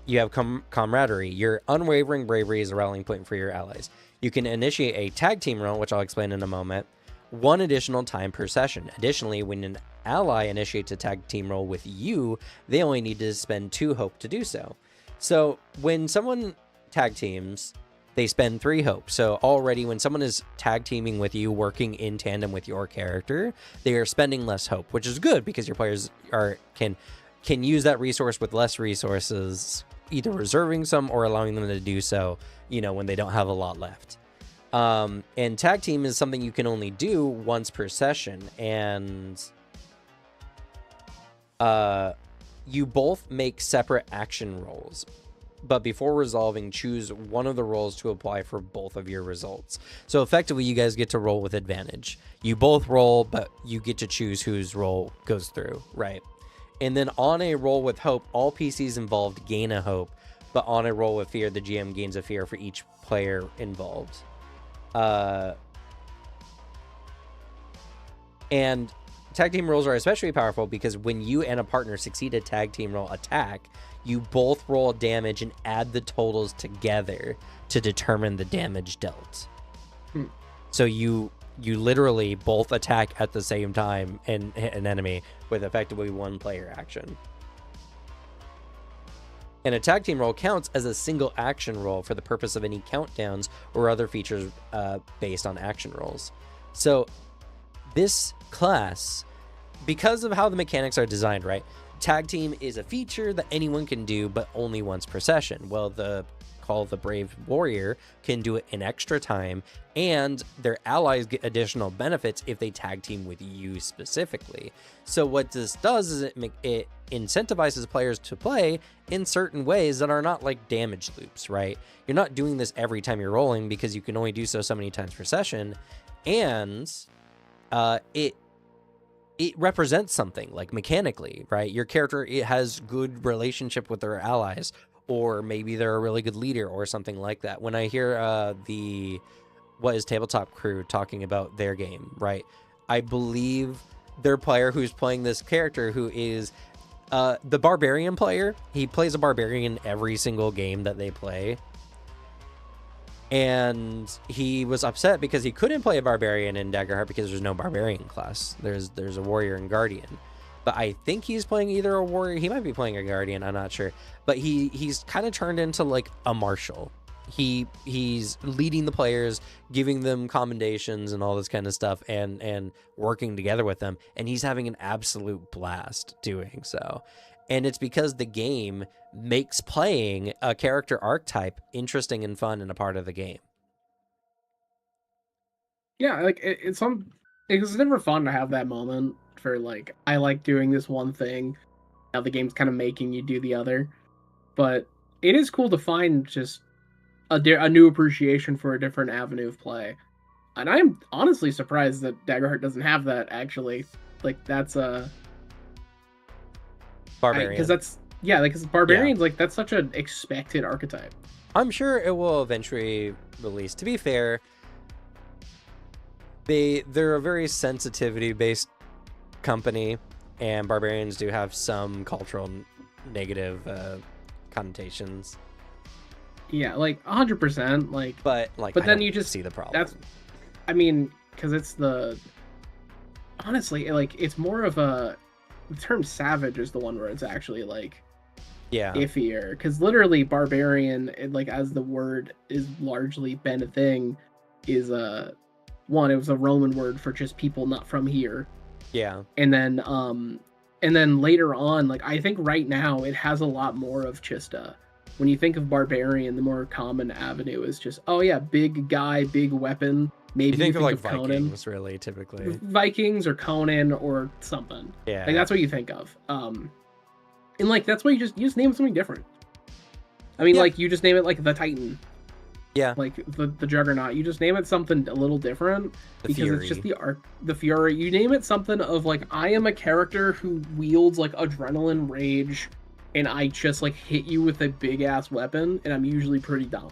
you have camaraderie. Your unwavering bravery is a rallying point for your allies. You can initiate a tag team roll, which I'll explain in a moment, 1 additional time per session. Additionally, when an ally initiates a tag team roll with you, they only need to spend 2 hope to do so. So when someone tag teams, they spend 3 hope. So already when someone is tag teaming with you, working in tandem with your character, they are spending less hope, which is good because your players can use that resource with less resources, either reserving some or allowing them to do so, when they don't have a lot left. And tag team is something you can only do once per session, and you both make separate action rolls. But before resolving, choose one of the rolls to apply for both of your results. So effectively, you guys get to roll with advantage. You both roll, but you get to choose whose roll goes through, right? And then on a roll with hope, all PCs involved gain a hope, but on a roll with fear, the GM gains a fear for each player involved. And tag team rolls are especially powerful because when you and a partner succeed a tag team roll attack, you both roll damage and add the totals together to determine the damage dealt. So you literally both attack at the same time and hit an enemy with effectively 1 player action. And a tag team roll counts as a single action roll for the purpose of any countdowns or other features based on action rolls. So this class, because of how the mechanics are designed, right? Tag team is a feature that anyone can do, but only once per session. Well, the Call of the Brave Warrior can do it in extra time, and their allies get additional benefits if they tag team with you specifically. So what this does is it incentivizes players to play in certain ways that are not like damage loops, right? You're not doing this every time you're rolling because you can only do so many times per session, and it represents something, like mechanically, right? Your character, it has good relationship with their allies, or maybe they're a really good leader or something like that. When I hear Tabletop crew talking about their game, right? I believe their player who's playing this character who is the barbarian player. He plays a barbarian every single game that they play. And he was upset because he couldn't play a barbarian in Daggerheart because there's no barbarian class. There's a warrior and guardian. But I think he's playing either a warrior. He might be playing a guardian. I'm not sure. But he's kind of turned into like a marshal. He's leading the players, giving them commendations and all this kind of stuff, and working together with them. And he's having an absolute blast doing so. And it's because the game makes playing a character archetype interesting and fun and a part of the game. Yeah, like it's never fun to have that moment for like, I like doing this one thing, now the game's kind of making you do the other. But it is cool to find just a new appreciation for a different avenue of play. And I'm honestly surprised that Daggerheart doesn't have that, actually. Like, that's Barbarian. Because because Barbarians, like, that's such an expected archetype. I'm sure it will eventually release. To be fair, they're a very sensitivity-based company, and Barbarians do have some cultural negative connotations. Yeah, like 100%. Like, but then you just see the problem. I mean, because it's honestly, like, it's more of the term savage is the one where it's actually like iffier, because literally barbarian, like, as the word is largely been a thing, is it was a Roman word for just people not from here. Yeah. And then later on, like, I think right now it has a lot more of just when you think of barbarian, the more common avenue is just, oh yeah, big guy, big weapon. Maybe you think of like Vikings, Conan. Really, typically Vikings or Conan or something. Yeah, like that's what you think of. And like that's why you just name something different. I mean, like, you just name it like the Titan. Yeah, like the Juggernaut. You just name it something a little different because Fury. It's just the Fury. You name it something of like, I am a character who wields like adrenaline rage, and I just like hit you with a big ass weapon, and I'm usually pretty dumb.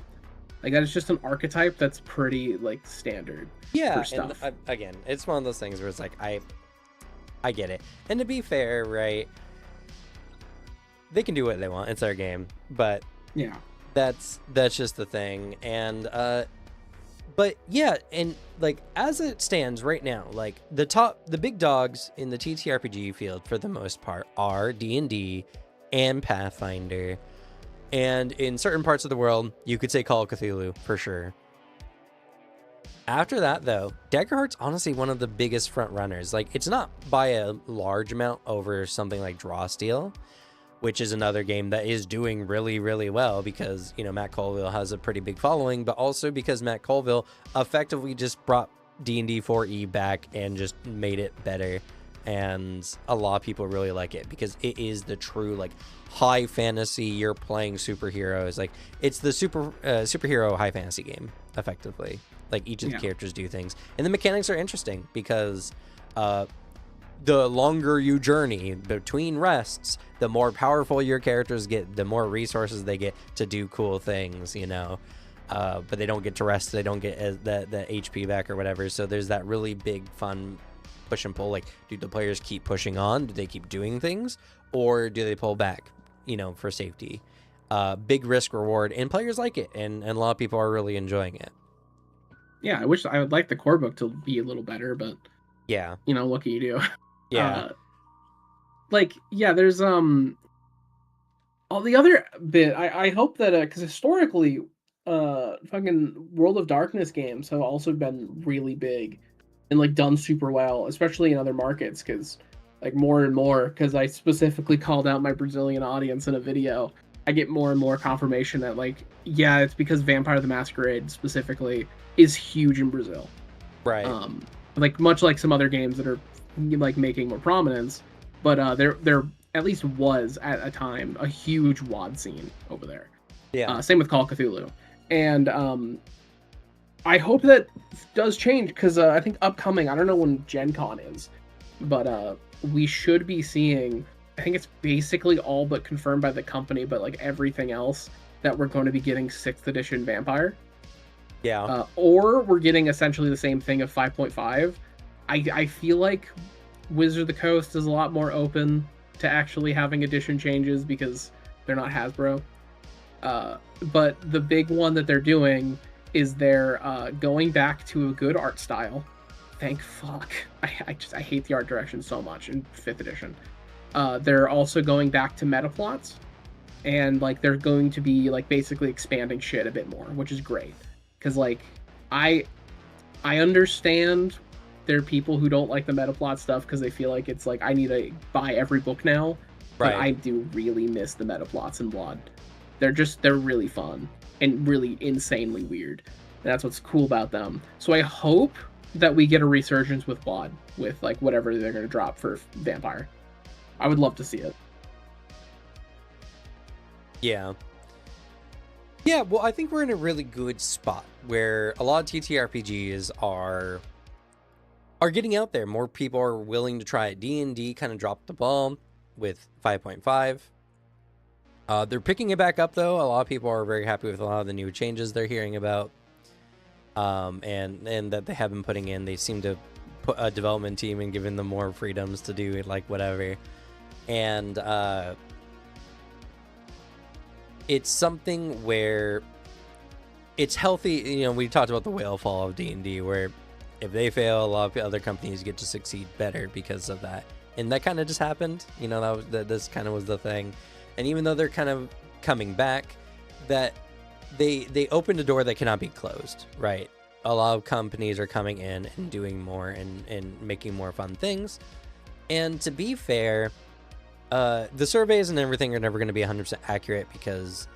Like, that is just an archetype that's pretty like standard. Yeah, for stuff. And again, it's one of those things where it's like I get it. And to be fair, right, they can do what they want. It's their game, but yeah, that's just the thing. And but yeah, and like, as it stands right now, like, the big dogs in the TTRPG field for the most part are D&D and Pathfinder, and in certain parts of the world you could say Call of Cthulhu for sure. After that, though, Daggerheart's honestly one of the biggest front runners. Like, it's not by a large amount over something like Drawsteel, which is another game that is doing really, really well because, you know, Matt Colville has a pretty big following, but also because Matt Colville effectively just brought D&D 4E back and just made it better. And a lot of people really like it because it is the true, like, high fantasy, you're playing superheroes. Like, it's the superhero high fantasy game, effectively. Like, each of the characters do things. And the mechanics are interesting because the longer you journey between rests, the more powerful your characters get, the more resources they get to do cool things, you know. But they don't get to rest, they don't get the HP back or whatever. So there's that really big, fun push and pull. Like, do the players keep pushing on? Do they keep doing things? Or do they pull back, you know, for safety? Big risk reward, and players like it, and a lot of people are really enjoying it. Yeah, I would like the core book to be a little better, but yeah, you know, what can you do? Yeah. There's all the other bit. I hope that because historically, fucking World of Darkness games have also been really big and like done super well, especially in other markets. Because like more and more, because I specifically called out my Brazilian audience in a video, I get more and more confirmation that like, yeah, it's because Vampire the Masquerade specifically is huge in Brazil. Right. Like, much like some other games that are like making more prominence, but there at least was at a time a huge WoD scene over there. Yeah. Same with Call of Cthulhu, and I hope that does change because I think upcoming, I don't know when Gen Con is, but we should be seeing, I think it's basically all but confirmed by the company, but like everything else, that we're going to be getting 6th edition Vampire. Yeah. Or we're getting essentially the same thing of 5.5. I feel like Wizard of the Coast is a lot more open to actually having edition changes because they're not Hasbro. But the big one that they're doing is they're going back to a good art style. Thank fuck. I hate the art direction so much in 5th edition. They're also going back to meta plots, and like they're going to be like basically expanding shit a bit more, which is great. Because like I understand there are people who don't like the meta plot stuff because they feel like it's like I need to buy every book now. But Right. I do really miss the meta plots in Blood. They're really fun and really insanely weird. And that's what's cool about them. So I hope that we get a resurgence with Blood, with like whatever they're gonna drop for Vampire. I would love to see it. Yeah. Yeah, well, I think we're in a really good spot where a lot of TTRPGs are getting out there. More people are willing to try it. D&D kind of dropped the ball with 5.5. They're picking it back up, though. A lot of people are very happy with a lot of the new changes they're hearing about, and that they have been putting in. They seem to put a development team and giving them more freedoms to do like whatever. And it's something where it's healthy. You know, we talked about the whale fall of D&D, where if they fail, a lot of other companies get to succeed better because of that. And that kind of just happened. You know, this kind of was the thing. And even though they're kind of coming back, that they opened a door that cannot be closed, right? A lot of companies are coming in and doing more and making more fun things. And to be fair, the surveys and everything are never going to be 100% accurate because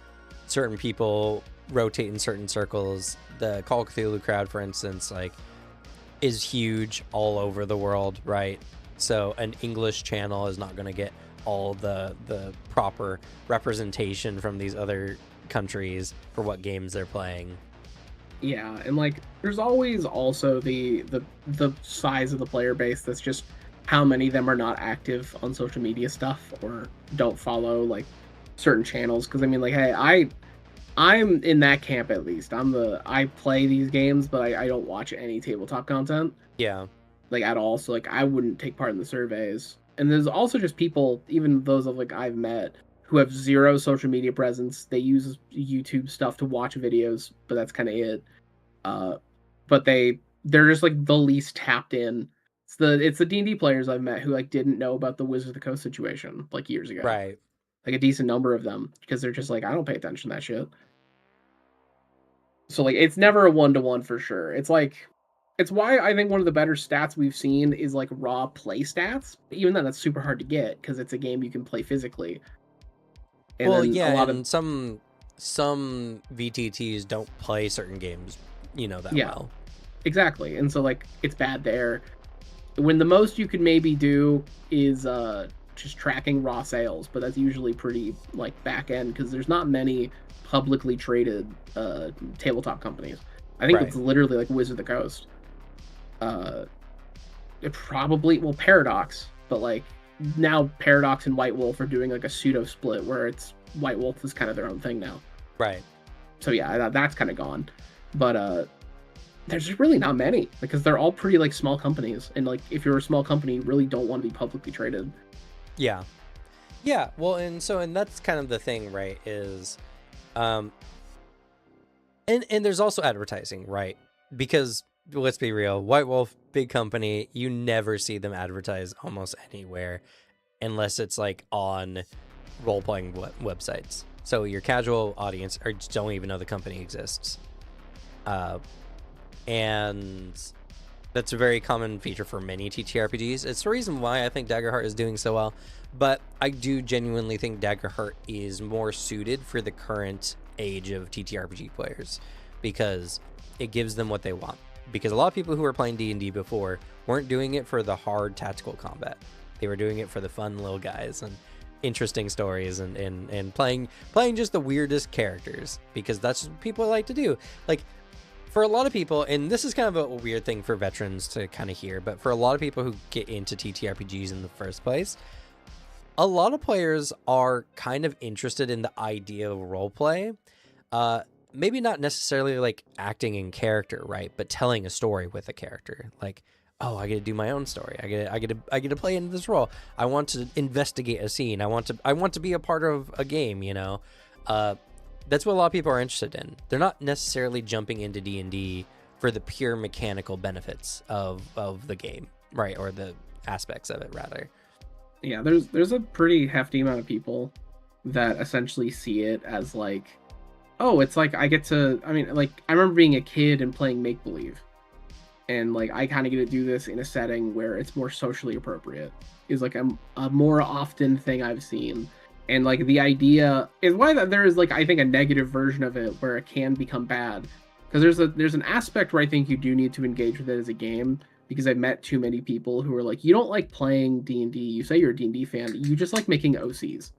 certain people rotate in certain circles. The Call of Cthulhu crowd, for instance, like is huge all over the world, right? So an English channel is not going to get all the proper representation from these other countries for what games they're playing. Yeah, and like there's always also the size of the player base that's just how many of them are not active on social media stuff or don't follow like certain channels. Because I mean, like, hey, I'm in that camp at least. I play these games, but I don't watch any tabletop content Yeah, like at all. So like I wouldn't take part in the surveys. And there's also just people, even those of like I've met, who have zero social media presence. They use YouTube stuff to watch videos, but that's kind of it. Uh, but they're just like the least tapped in. It's the D&D players I've met who like didn't know about the Wizard of the Coast situation like years ago. right. Like a decent number of them because they're just like I don't pay attention to that shit. So like it's never a 1-to-1 for sure. It's why I think one of the better stats we've seen is like raw play stats. Even then that's super hard to get because it's a game you can play physically. And Well, then a yeah, lot of and some VTTs don't play certain games, you know, that yeah, well. exactly. And so like it's bad there. When the most you could maybe do is just tracking raw sales, but that's usually pretty like back end because there's not many publicly traded tabletop companies. I think Right. it's literally like Wizard of the Coast. It probably Paradox, but like now Paradox and White Wolf are doing like a pseudo split where it's White Wolf is kind of their own thing now. Right. So yeah, that's kind of gone. But there's just really not many because they're all pretty like small companies, and like if you're a small company, you really don't want to be publicly traded. Yeah. Yeah. Well, and that's kind of the thing, right? Is, and there's also advertising, right? Because let's be real, White Wolf, big company, you never see them advertise almost anywhere unless it's like on role playing websites. So your casual audience don't even know the company exists. And that's a very common feature for many TTRPGs. It's the reason why I think Daggerheart is doing so well. But I do genuinely think Daggerheart is more suited for the current age of TTRPG players because it gives them what they want. Because a lot of people who were playing D&D before weren't doing it for the hard tactical combat. They were doing it for the fun little guys and interesting stories and playing just the weirdest characters because that's what people like to do. Like, for a lot of people, and this is kind of a weird thing for veterans to kind of hear, but for a lot of people who get into TTRPGs in the first place, a lot of players are kind of interested in the idea of roleplay. Maybe not necessarily like acting in character, right? But telling a story with a character. Like, oh, I get to do my own story. I get to play into this role. I want to investigate a scene. I want to be a part of a game. That's what a lot of people are interested in. They're not necessarily jumping into D&D for the pure mechanical benefits of the game, right? Or the aspects of it, rather. Yeah, there's a pretty hefty amount of people that essentially see it as like, oh, it's like I get to. I mean, like I remember being a kid and playing make believe, and like I kind of get to do this in a setting where it's more socially appropriate. Is like a more often thing I've seen. And like the idea is why that there is like I think a negative version of it where it can become bad, because there's an aspect where I think you do need to engage with it as a game, because I've met too many people who are like, you don't like playing D&D, you say you're a D&D fan, you just like making OCs.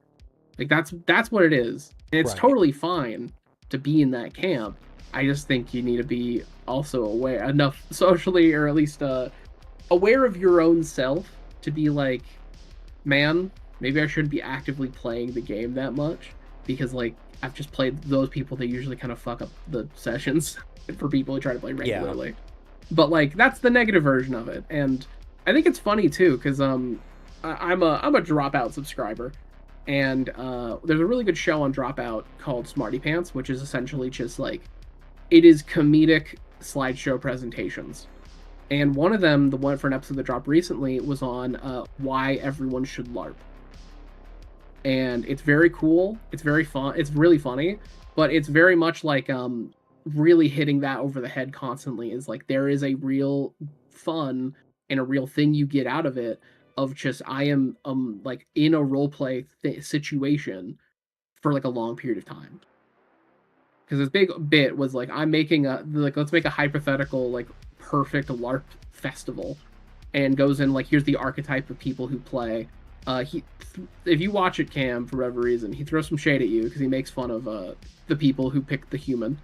Like that's what it is, and it's Right. totally fine to be in that camp. I just think you need to be also aware enough socially, or at least aware of your own self to be like, man, maybe I shouldn't be actively playing the game that much, because like I've just played those people that usually kind of fuck up the sessions for people who try to play regularly. Yeah. But like that's the negative version of it, and I think it's funny too because I'm a Dropout subscriber, and there's a really good show on Dropout called Smarty Pants, which is essentially just like it is comedic slideshow presentations. And one of them, the one for an episode that dropped recently, was on why everyone should LARP. And it's very cool. It's very fun. It's really funny, but it's very much like really hitting that over the head constantly. Is like there is a real fun and a real thing you get out of it. Of just I am like in a role play situation for like a long period of time. Because this big bit was like I'm making let's make a hypothetical like perfect LARP festival, and goes in like here's the archetype of people who play. If you watch it, Cam, for whatever reason, he throws some shade at you because he makes fun of the people who pick the human.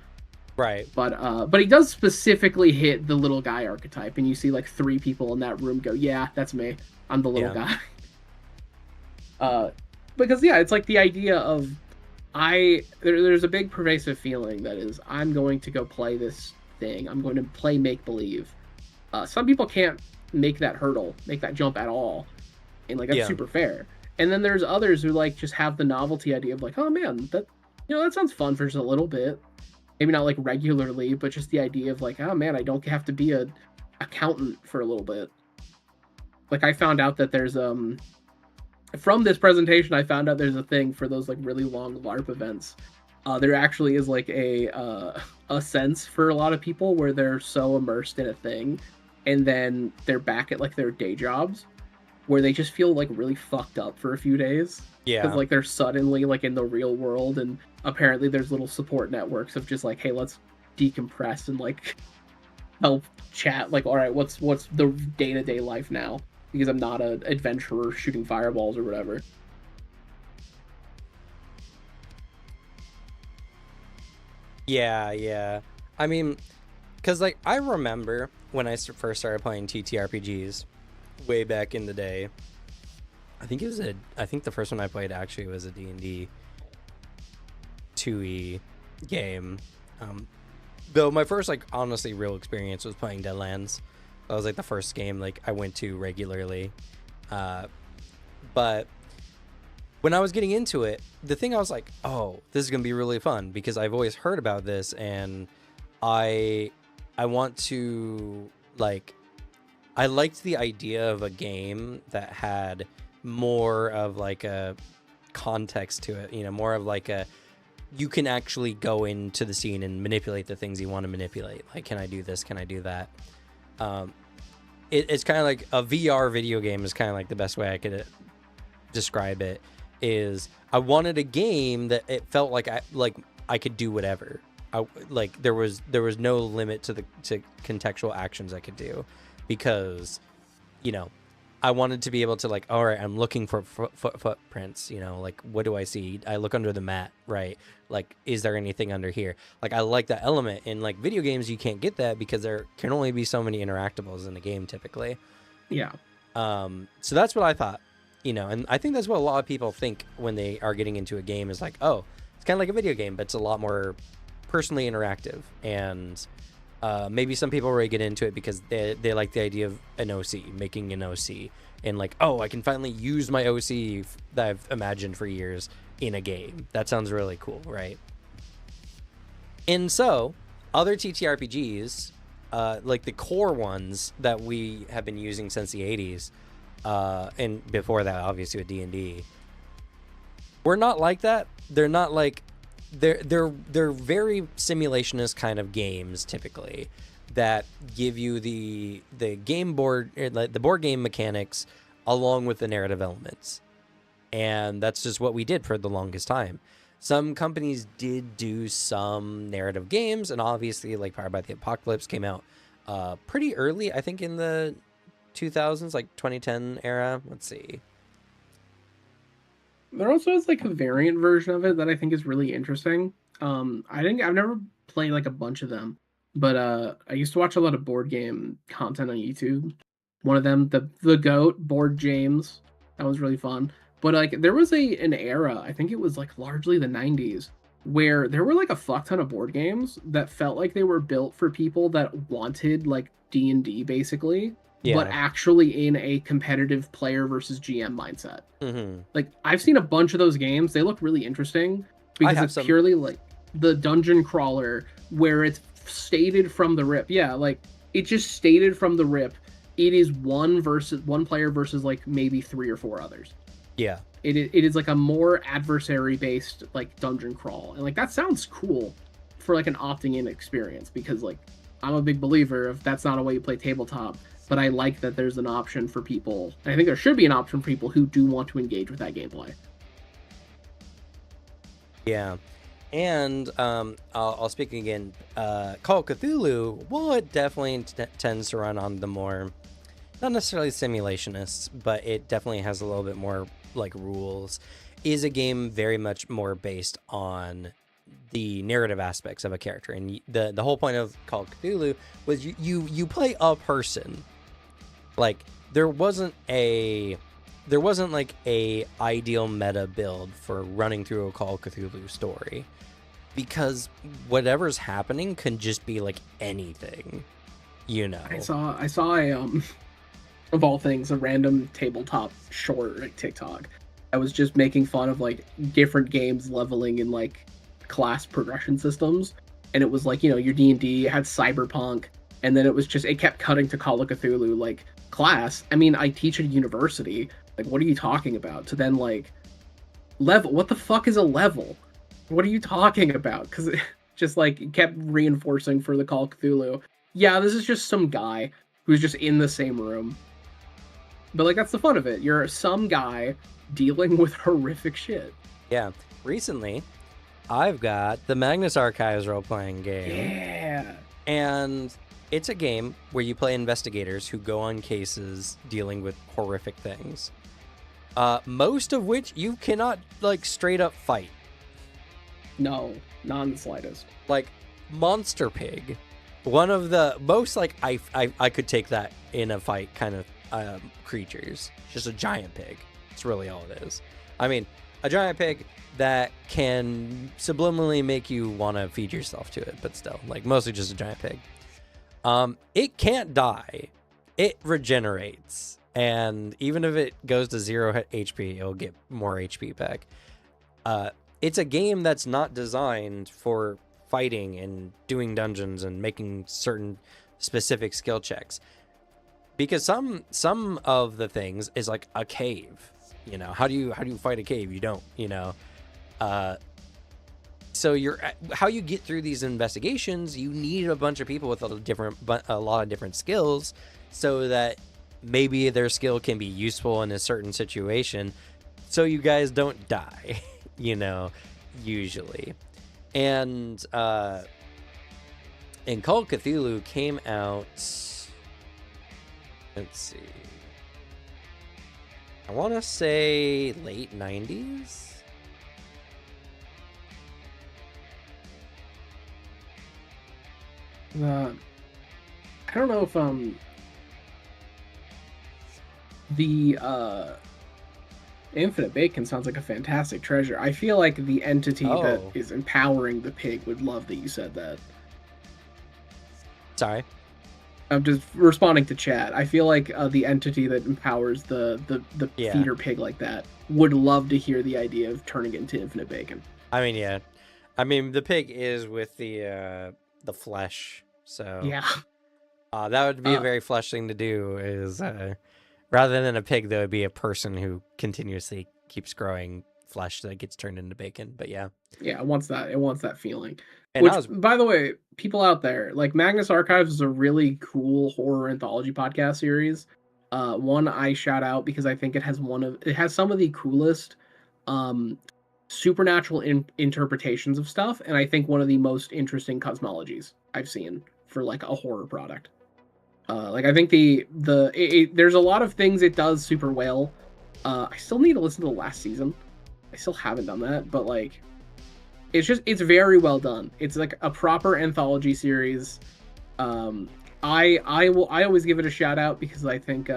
Right. But he does specifically hit the little guy archetype, and you see like 3 people in that room go, yeah, that's me. I'm the little guy. Because yeah, it's like the idea of there's a big pervasive feeling that is I'm going to go play this thing. I'm going to play make believe. Some people can't make that hurdle, make that jump at all. And like that's super fair. And then there's others who like just have the novelty idea of like, oh man, that that sounds fun for just a little bit. Maybe not like regularly, but just the idea of like, oh man, I don't have to be a accountant for a little bit. Like I found out that there's from this presentation I found out there's a thing for those like really long LARP events. There actually is like a sense for a lot of people where they're so immersed in a thing and then they're back at like their day jobs, where they just feel like really fucked up for a few days. Yeah. Because like they're suddenly like in the real world, and apparently there's little support networks of just like, hey, let's decompress and like help chat. Like, all right, what's the day-to-day life now? Because I'm not an adventurer shooting fireballs or whatever. Yeah. I mean, because like I remember when I first started playing TTRPGs way back in the day. I think the first one I played actually was a D&D 2e game. Though my first like honestly real experience was playing Deadlands. That was like the first game like I went to regularly. But when I was getting into it, the thing I was like, oh, this is gonna be really fun because I've always heard about this and I want to like. I liked the idea of a game that had more of like a context to it, more of like you can actually go into the scene and manipulate the things you want to manipulate. Like, can I do this? Can I do that? It's kind of like a VR video game is kind of like the best way I could describe it. Is I wanted a game that it felt like I could do whatever. Like there was no limit to contextual actions I could do. Because, I wanted to be able to like, all right, I'm looking for footprints, like what do I see? I look under the mat, right? Like, is there anything under here? Like, I like that element. In like video games, you can't get that because there can only be so many interactables in the game typically. Yeah. So that's what I thought, and I think that's what a lot of people think when they are getting into a game is like, oh, it's kind of like a video game, but it's a lot more personally interactive. And Maybe some people really get into it because they like the idea of an OC, making an OC, and like, oh, I can finally use my OC that I've imagined for years in a game. That sounds really cool, right? And so, other TTRPGs, like the core ones that we have been using since the 80s, and before that, obviously with D&D, we're not like that. They're not like they're very simulationist kind of games typically that give you the game board, the board game mechanics along with the narrative elements, and that's just what we did for the longest time. Some companies did do some narrative games, and obviously like Powered by the Apocalypse came out pretty early, I think in the 2000s, like 2010 era. Let's see. There also is like a variant version of it that I think is really interesting. I've never played like a bunch of them, but I used to watch a lot of board game content on YouTube. One of them, the GOAT, Board James, that was really fun. But like there was an era, I think it was like largely the 90s, where there were like a fuck ton of board games that felt like they were built for people that wanted like D&D basically, but Yeah. actually in a competitive player versus GM mindset. Mm-hmm. Like I've seen a bunch of those games. They look really interesting because it's purely like the dungeon crawler where it's stated from the rip. Yeah, like it just stated from the rip. It is one player versus like maybe 3 or 4 others. Yeah. It is like a more adversary based like dungeon crawl, and like that sounds cool for like an opting in experience, because like I'm a big believer of that's not a way you play tabletop. But I like that there's an option for people. I think there should be an option for people who do want to engage with that gameplay. Yeah. And I'll speak again. Call of Cthulhu, well, it definitely tends to run on the more, not necessarily simulationists, but it definitely has a little bit more like rules. Is a game very much more based on the narrative aspects of a character, and the whole point of Call of Cthulhu was you play a person. Like there wasn't like a ideal meta build for running through a Call of Cthulhu story, because whatever's happening can just be like anything, you know. I saw a of all things, a random tabletop short like TikTok. I was just making fun of like different games leveling in like class progression systems, and it was like, you know, your D&D had Cyberpunk, and then it kept cutting to Call of Cthulhu, like class. I mean, I teach at a university. Like, what are you talking about? To then like level. What the fuck is a level? What are you talking about? Because it just like kept reinforcing for the Call of Cthulhu. Yeah, this is just some guy who's just in the same room. But like that's the fun of it. You're some guy dealing with horrific shit. Yeah. Recently, I've got the Magnus Archives role-playing game. Yeah. And it's a game where you play investigators who go on cases dealing with horrific things. Most of which you cannot, like, straight up fight. No, not in the slightest. Like, Monster Pig. One of the most, like, I could take that in a fight kind of creatures. Just a giant pig. It's really all it is. I mean, a giant pig that can subliminally make you want to feed yourself to it, but still, like, mostly just a giant pig. It can't die. It regenerates, and even if it goes to 0 HP, it'll get more HP back. It's a game that's not designed for fighting and doing dungeons and making certain specific skill checks, because some of the things is like a cave. You know, how do you fight a cave? You don't, you know. So how you get through these investigations, you need a bunch of people with a lot of different skills, so that maybe their skill can be useful in a certain situation, so you guys don't die, you know, usually. And Call of Cthulhu came out, let's see, I want to say late 90s. I don't know if the Infinite Bacon sounds like a fantastic treasure. I feel like the entity that is empowering the pig would love that you said that. Sorry. I'm just responding to chat. I feel like the entity that empowers the Yeah. feeder pig like that would love to hear the idea of turning it into infinite bacon. I mean, yeah. I mean, the pig is with the flesh, so Yeah. that would be a very flesh thing to do. Is rather than a pig, that would be a person who continuously keeps growing flesh that gets turned into bacon. But yeah, it wants that feeling. and Which, by the way, people out there, like Magnus Archives is a really cool horror anthology podcast series. One I shout out because I think it has some of the coolest supernatural interpretations of stuff, and I think one of the most interesting cosmologies I've seen for like a horror product. Like I think there's a lot of things it does super well. I still need to listen to the last season. I still haven't done that, but like it's very well done. It's like a proper anthology series. I always give it a shout out because I think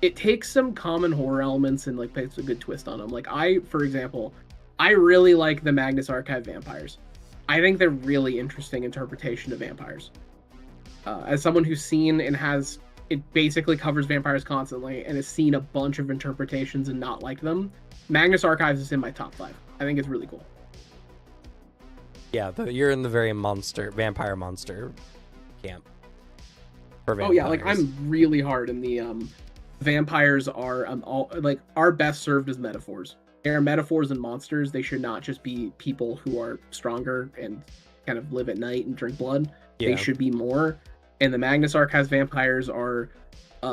it takes some common horror elements and like puts a good twist on them. Like for example, I really like the Magnus Archive vampires. I think they're really interesting interpretation of vampires. As someone who's seen and it basically covers vampires constantly and has seen a bunch of interpretations and not liked them, Magnus Archives is in my top 5. I think it's really cool. Yeah, you're in the very vampire monster camp. Oh yeah, like I'm really hard in the vampires are are best served as metaphors. They're metaphors and monsters. They should not just be people who are stronger and kind of live at night and drink blood. Yeah. They should be more. And the Magnus Archives vampires are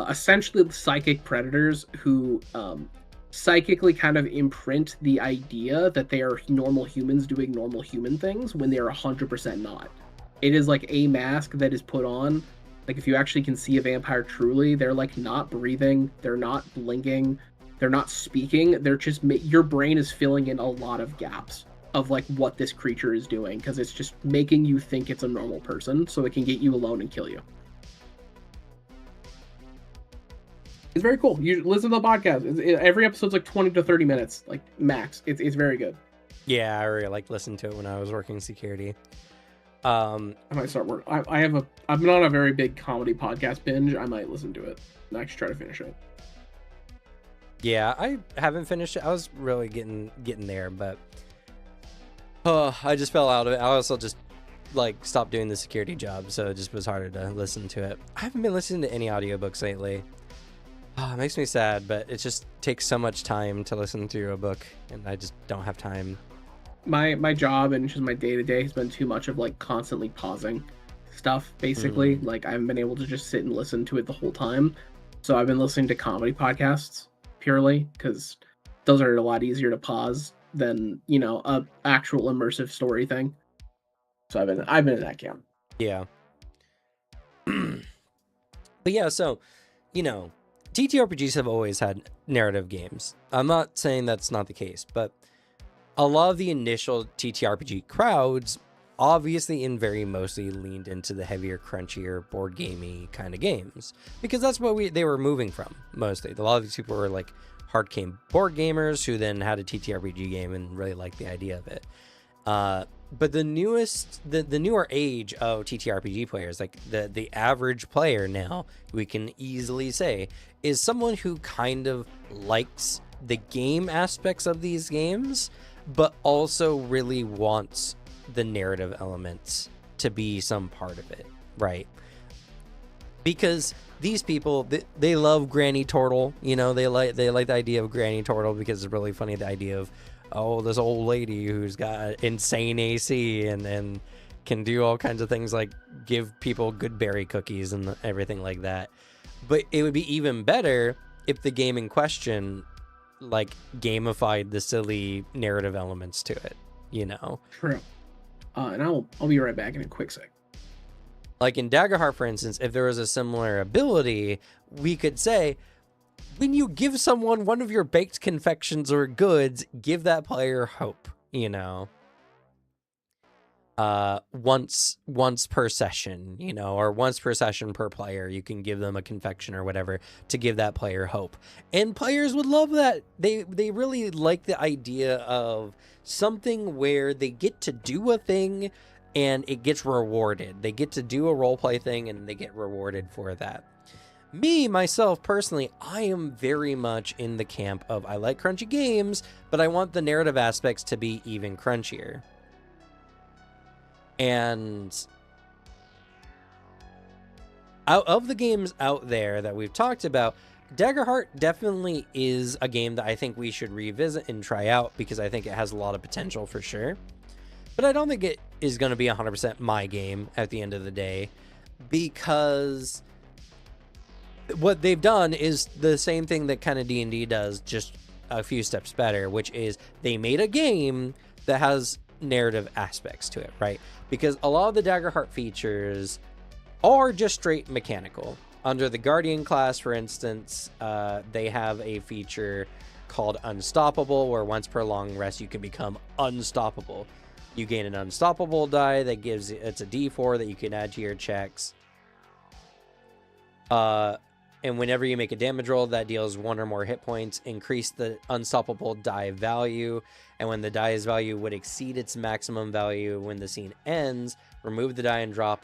essentially psychic predators who psychically kind of imprint the idea that they are normal humans doing normal human things when they are 100% not. It is like a mask that is put on. Like if you actually can see a vampire truly, they're like not breathing, they're not blinking, they're not speaking. They're just your brain is filling in a lot of gaps of like what this creature is doing because it's just making you think it's a normal person so it can get you alone and kill you. It's very cool. You listen to the podcast. Every episode's like 20 to 30 minutes, like max. It's very good. Yeah, I really like listened to it when I was working security. I might start work. I've been on a very big comedy podcast binge. I might listen to it and actually try to finish it. Yeah, I haven't finished it. I was really getting there, but I just fell out of it. I also just like stopped doing the security job, so it just was harder to listen to it. I haven't been listening to any audiobooks lately. It makes me sad, but it just takes so much time to listen to a book, and I just don't have time. My job and just my day-to-day has been too much of like constantly pausing stuff, basically. Like I haven't been able to just sit and listen to it the whole time. So I've been listening to comedy podcasts purely because those are a lot easier to pause than, you know, a actual immersive story thing. So I've been in that camp. Yeah. But yeah, so, you know, TTRPGs have always had narrative games. I'm not saying that's not the case, but a lot of the initial TTRPG crowds obviously and very mostly leaned into the heavier, crunchier, board gamey kind of games because that's what they were moving from mostly. A lot of these people were like hard game board gamers who then had a TTRPG game and really liked the idea of it. But the newer age of TTRPG players, like the average player now, we can easily say, is someone who kind of likes the game aspects of these games, but also really wants the narrative elements to be some part of it, right? Because these people, they love Granny Turtle, you know, they like the idea of Granny Turtle because it's really funny, the idea of, oh, this old lady who's got insane AC and can do all kinds of things like give people good berry cookies and everything like that. But it would be even better if the game in question like gamified the silly narrative elements to it, you know? True. And I'll be right back in a quick sec. Like in Daggerheart, for instance, if there was a similar ability, we could say, when you give someone one of your baked confections or goods, give that player hope, you know? Once per session, you know, or once per session per player, you can give them a confection or whatever to give that player hope. And players would love that. They really like the idea of something where they get to do a thing and it gets rewarded. They get to do a roleplay thing and they get rewarded for that. Me, myself, personally, I am very much in the camp of I like crunchy games, but I want the narrative aspects to be even crunchier. And out of the games out there that we've talked about, Daggerheart definitely is a game that I think we should revisit and try out, because I think it has a lot of potential for sure. But I don't think it is going to be 100% my game at the end of the day, because what they've done is the same thing that kind of D&D does, just a few steps better, which is they made a game that has narrative aspects to it, right? Because a lot of the Daggerheart features are just straight mechanical. Under the Guardian class, for instance, they have a feature called Unstoppable, where once per long rest you can become unstoppable. You gain an unstoppable die that gives it's a D4 that you can add to your checks. And whenever you make a damage roll that deals 1 or more hit points, increase the unstoppable die value. And when the die's value would exceed its maximum value when the scene ends, remove the die and drop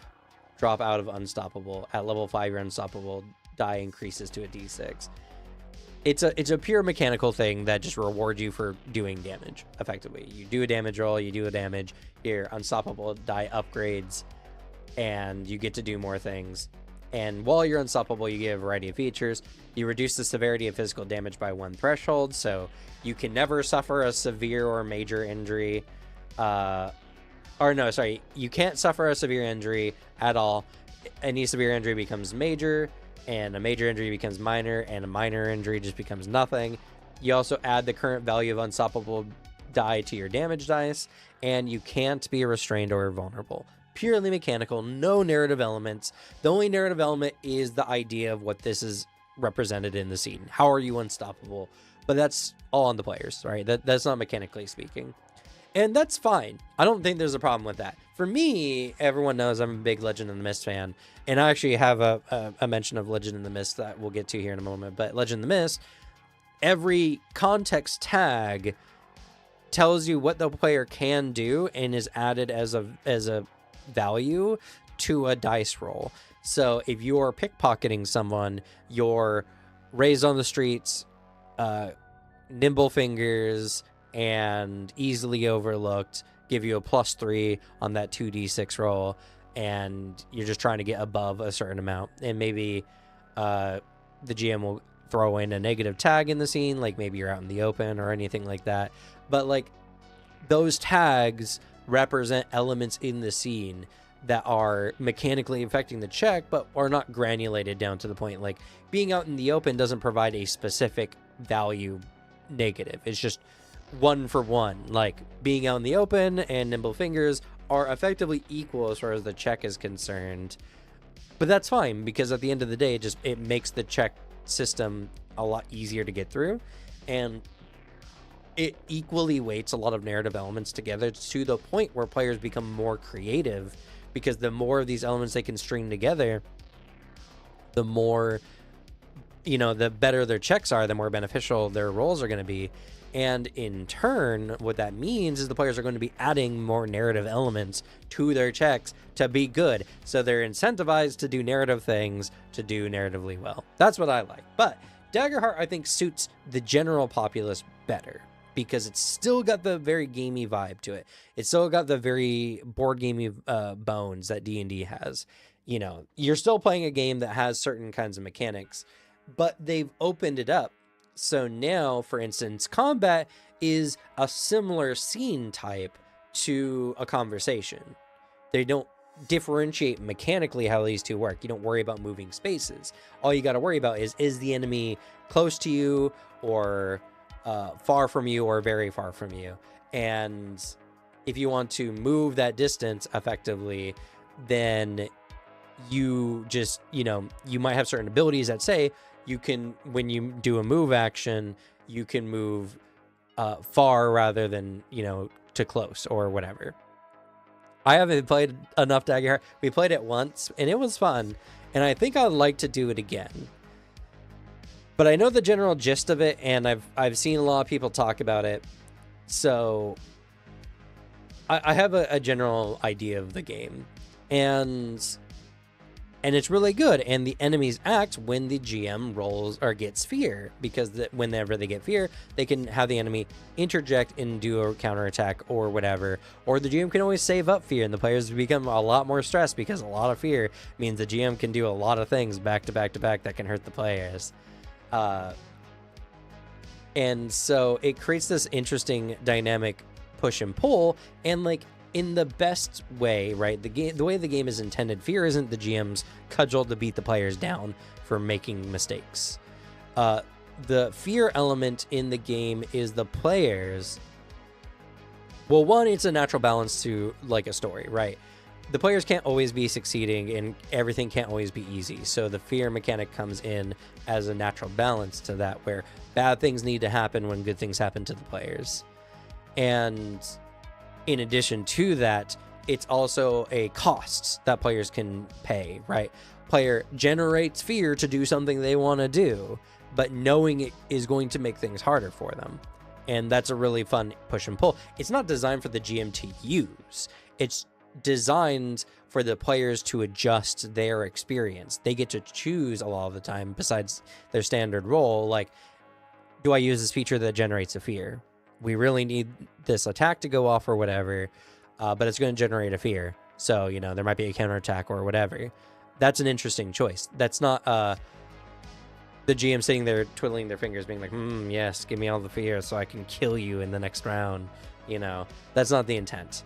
out of unstoppable. At level 5, your unstoppable die increases to a D6. It's a pure mechanical thing that just rewards you for doing damage, effectively. You do a damage roll, you do a damage, your unstoppable die upgrades, and you get to do more things. And while you're unstoppable, you get a variety of features. You reduce the severity of physical damage by 1 threshold, so you can never suffer a severe or major injury. You can't suffer a severe injury at all. Any severe injury becomes major, and a major injury becomes minor, and a minor injury just becomes nothing. You also add the current value of unstoppable die to your damage dice, and you can't be restrained or vulnerable. Purely mechanical, no narrative elements. The only narrative element is the idea of what this is represented in the scene. How are you unstoppable? But that's all on the players, right? That's not mechanically speaking. And that's fine. I don't think there's a problem with that. For me, everyone knows I'm a big Legend in the Mist fan. And I actually have a mention of Legend in the Mist that we'll get to here in a moment. But Legend in the Mist, every context tag tells you what the player can do and is added as a value to a dice roll. So if you're pickpocketing someone, you're raised on the streets, nimble fingers, and easily overlooked give you a +3 on that 2d6 roll, and you're just trying to get above a certain amount. And maybe the GM will throw in a negative tag in the scene, like maybe you're out in the open or anything like that. But like those tags represent elements in the scene that are mechanically affecting the check, but are not granulated down to the point. Like being out in the open doesn't provide a specific value negative. It's just 1 for 1. Like being out in the open and nimble fingers are effectively equal as far as the check is concerned. But that's fine, because at the end of the day, it makes the check system a lot easier to get through, and it equally weights a lot of narrative elements together to the point where players become more creative, because the more of these elements they can string together, the more, the better their checks are, the more beneficial their rolls are going to be. And in turn, what that means is the players are going to be adding more narrative elements to their checks to be good. So they're incentivized to do narrative things, to do narratively well. That's what I like. But Daggerheart, I think, suits the general populace better, because it's still got the very gamey vibe to it. It's still got the very board gamey bones that D&D has. You're still playing a game that has certain kinds of mechanics, but they've opened it up. So now, for instance, combat is a similar scene type to a conversation. They don't differentiate mechanically how these two work. You don't worry about moving spaces. All you got to worry about is the enemy close to you, or far from you, or very far from you. And if you want to move that distance effectively, then you just, you might have certain abilities that say you can, when you do a move action, you can move far rather than, to close or whatever. I haven't played enough Daggerheart. We played it once and it was fun, and I think I'd like to do it again. But I know the general gist of it, and I've seen a lot of people talk about it. So I have a general idea of the game, and it's really good. And the enemies act when the GM rolls or gets fear, because whenever they get fear, they can have the enemy interject and do a counterattack or whatever. Or the GM can always save up fear, and the players become a lot more stressed because a lot of fear means the GM can do a lot of things back to back to back that can hurt the players. And so it creates this interesting dynamic push and pull, and like in the best way, right? The way the game is intended, fear isn't the GM's cudgel to beat the players down for making mistakes. The fear element in the game is the players. Well, one, it's a natural balance to like a story, right? The players can't always be succeeding, and everything can't always be easy. So the fear mechanic comes in as a natural balance to that, where bad things need to happen when good things happen to the players. And in addition to that, it's also a cost that players can pay, right? Player generates fear to do something they want to do, but knowing it is going to make things harder for them. And that's a really fun push and pull. It's not designed for the GM to use. It's designed for the players to adjust their experience. They get to choose a lot of the time, besides their standard role, like, do I use this feature that generates a fear? We really need this attack to go off or whatever, but it's going to generate a fear. So, you know, there might be a counterattack or whatever. That's an interesting choice. That's not the GM sitting there twiddling their fingers being like, yes, give me all the fear so I can kill you in the next round. You know, that's not the intent.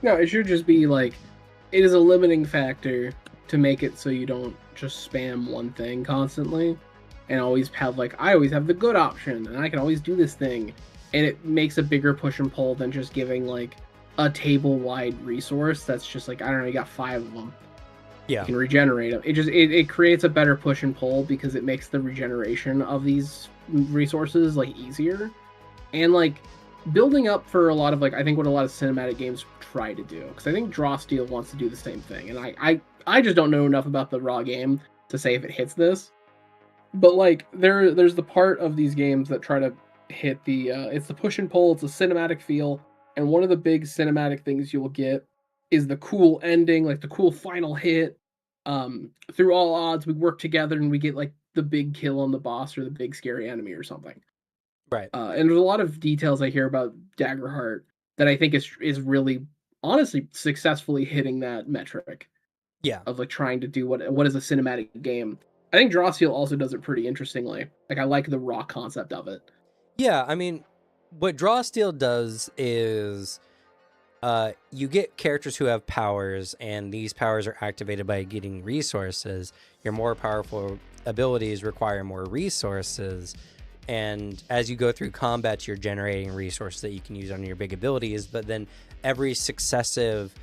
No, it should just be like, it is a limiting factor to make it so you don't just spam one thing constantly and always have like, I always have the good option and I can always do this thing. And it makes a bigger push and pull than just giving like a table-wide resource that's just like, I don't know, you got 5 of them. Yeah. You can regenerate them. It creates a better push and pull because it makes the regeneration of these resources like easier. And like building up for a lot of like, I think what a lot of cinematic games try to do, because I think Draw Steel wants to do the same thing. And I just don't know enough about the raw game to say if it hits this. But like there's the part of these games that try to hit the it's the push and pull, it's a cinematic feel, and one of the big cinematic things you'll get is the cool ending, like the cool final hit. Through all odds, we work together and we get like the big kill on the boss or the big scary enemy or something. Right. And there's a lot of details I hear about Daggerheart that I think is really honestly successfully hitting that metric. Yeah. Of like trying to do what is a cinematic game. I think Drawsteel also does it pretty interestingly. Like I like the raw concept of it. Yeah, I mean, what Draw Steel does is you get characters who have powers, and these powers are activated by getting resources. Your more powerful abilities require more resources, and as you go through combat, you're generating resources that you can use on your big abilities, but then every successive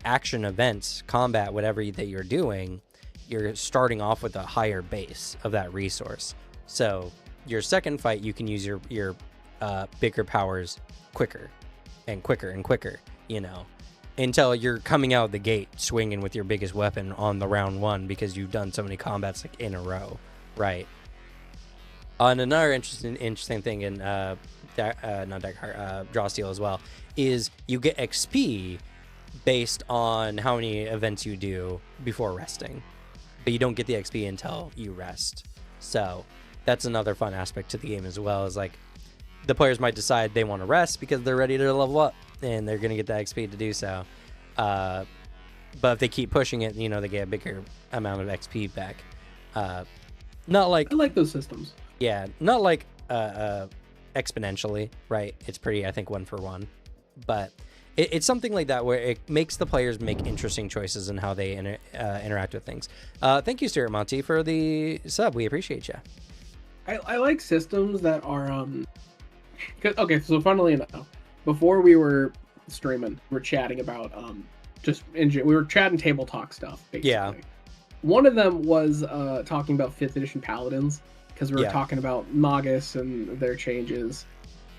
action event, combat, whatever that you're doing, you're starting off with a higher base of that resource. So your second fight, you can use your bigger powers quicker and quicker and quicker, you know, until you're coming out of the gate swinging with your biggest weapon on the round 1 because you've done so many combats like in a row, right? And another interesting thing in not Daggerheart, Draw Steel as well, is you get XP based on how many events you do before resting, but you don't get the XP until you rest. So that's another fun aspect to the game as well, is like the players might decide they want to rest because they're ready to level up and they're going to get the XP to do so. But if they keep pushing it, you know, they get a bigger amount of XP back. Not like, I like those systems. Yeah, not like exponentially, right? It's pretty, I think, 1 for 1. But it's something like that where it makes the players make interesting choices in how they interact with things. Thank you, Stuart Monty, for the sub. We appreciate you. I like systems that are okay, so funnily enough, before we were streaming, we were chatting about we were chatting TableTalk stuff, basically. Yeah. One of them was talking about 5th edition Paladins, because we were talking about Magus and their changes.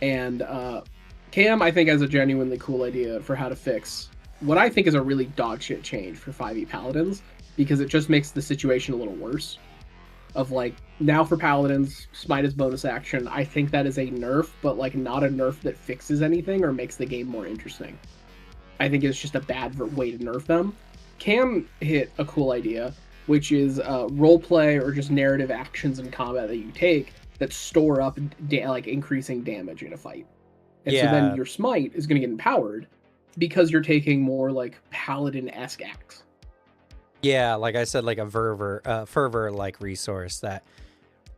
And Cam, I think, has a genuinely cool idea for how to fix what I think is a really dogshit change for 5e Paladins, because it just makes the situation a little worse. of like now for paladins, smite is bonus action. I think that is a nerf, but like not a nerf that fixes anything or makes the game more interesting. I think it's just a bad way to nerf them. Cam hit a cool idea, which is role play or just narrative actions in combat that you take that store up like increasing damage in a fight. And so then your smite is going to get empowered because you're taking more like paladin-esque acts. Yeah, like I said, like a fervor like resource that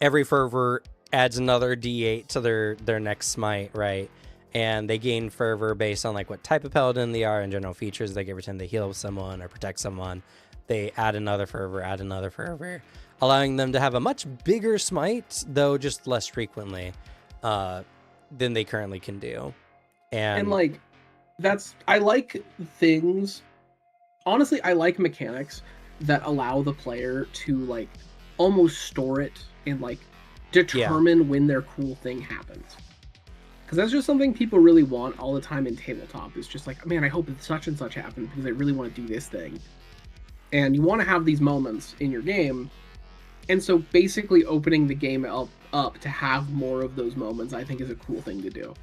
every fervor adds another d8 to their next smite, right? And they gain fervor based on like what type of paladin they are and general features they give every time they heal someone or protect someone. They add another fervor, allowing them to have a much bigger smite, though just less frequently than they currently can do. And like I like things. Honestly, I like mechanics that allow the player to like almost store it and like determine when their cool thing happens. Because that's just something people really want all the time in tabletop. It's just like, man, I hope such and such happens because I really want to do this thing. And you want to have these moments in your game. And so basically opening the game up to have more of those moments, I think is a cool thing to do.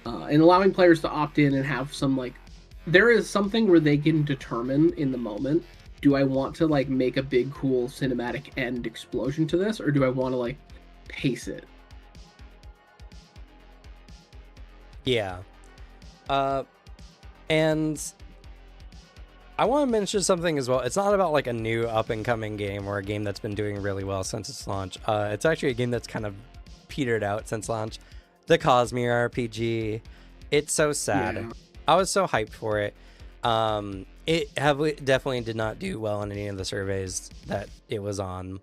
And allowing players to opt in and have some like, there is something where they can determine in the moment, do I want to like make a big cool cinematic end explosion to this, or do I want to like pace it? Yeah. And I want to mention something as well. It's not about like a new up and coming game or a game that's been doing really well since its launch. It's actually a game that's kind of petered out since launch. The Cosmere RPG. It's so sad. Yeah. I was so hyped for it. It definitely did not do well in any of the surveys that it was on.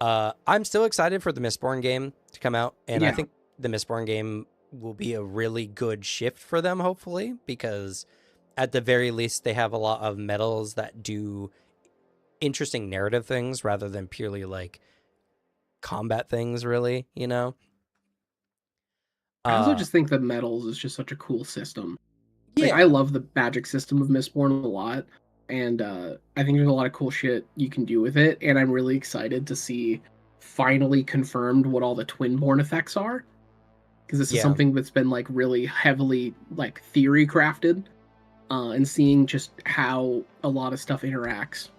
I'm still excited for the Mistborn game to come out, and I think the Mistborn game will be a really good shift for them, hopefully, because at the very least they have a lot of medals that do interesting narrative things rather than purely like combat things, really, you know? I also just think the medals is just such a cool system. Like, I love the magic system of Mistborn a lot, and I think there's a lot of cool shit you can do with it, and I'm really excited to see finally confirmed what all the Twinborn effects are, because this is something that's been like really heavily like theory crafted, and seeing just how a lot of stuff interacts.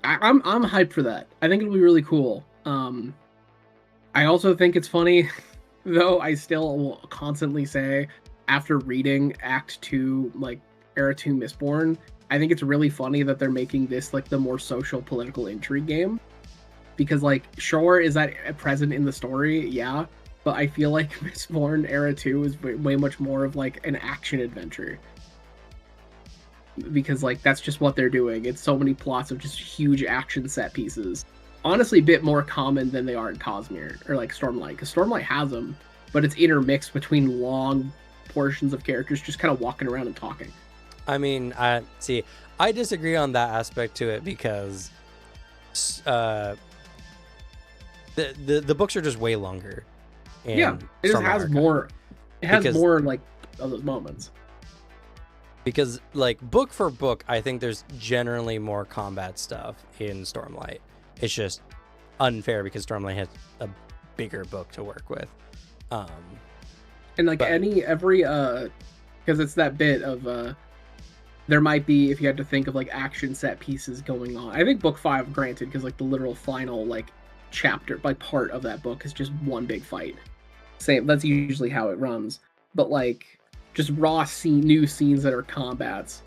I'm hyped for that. I think it'll be really cool. I also think it's funny, though I still will constantly say, after reading Act 2, like, Era 2 Mistborn, I think it's really funny that they're making this, like, the more social political intrigue game. Because, like, sure, is that present in the story? Yeah. But I feel like Mistborn Era 2 is way much more of, like, an action adventure. Because, like, that's just what they're doing. It's so many plots of just huge action set pieces. Honestly, a bit more common than they are in Cosmere, or, like, Stormlight. Because Stormlight has them, but it's intermixed between long portions of characters just kind of walking around and talking. I mean, I disagree on that aspect to it because the books are just way longer. Yeah, it just has more. It has more like of those moments. Because like book for book, I think there's generally more combat stuff in Stormlight. It's just unfair because Stormlight has a bigger book to work with. And like every because it's that bit of there might be, if you had to think of like action set pieces going on. I think book 5, granted, because like the literal final like chapter, like part of that book is just one big fight. Same, that's usually how it runs. But like just raw new scenes that are combats.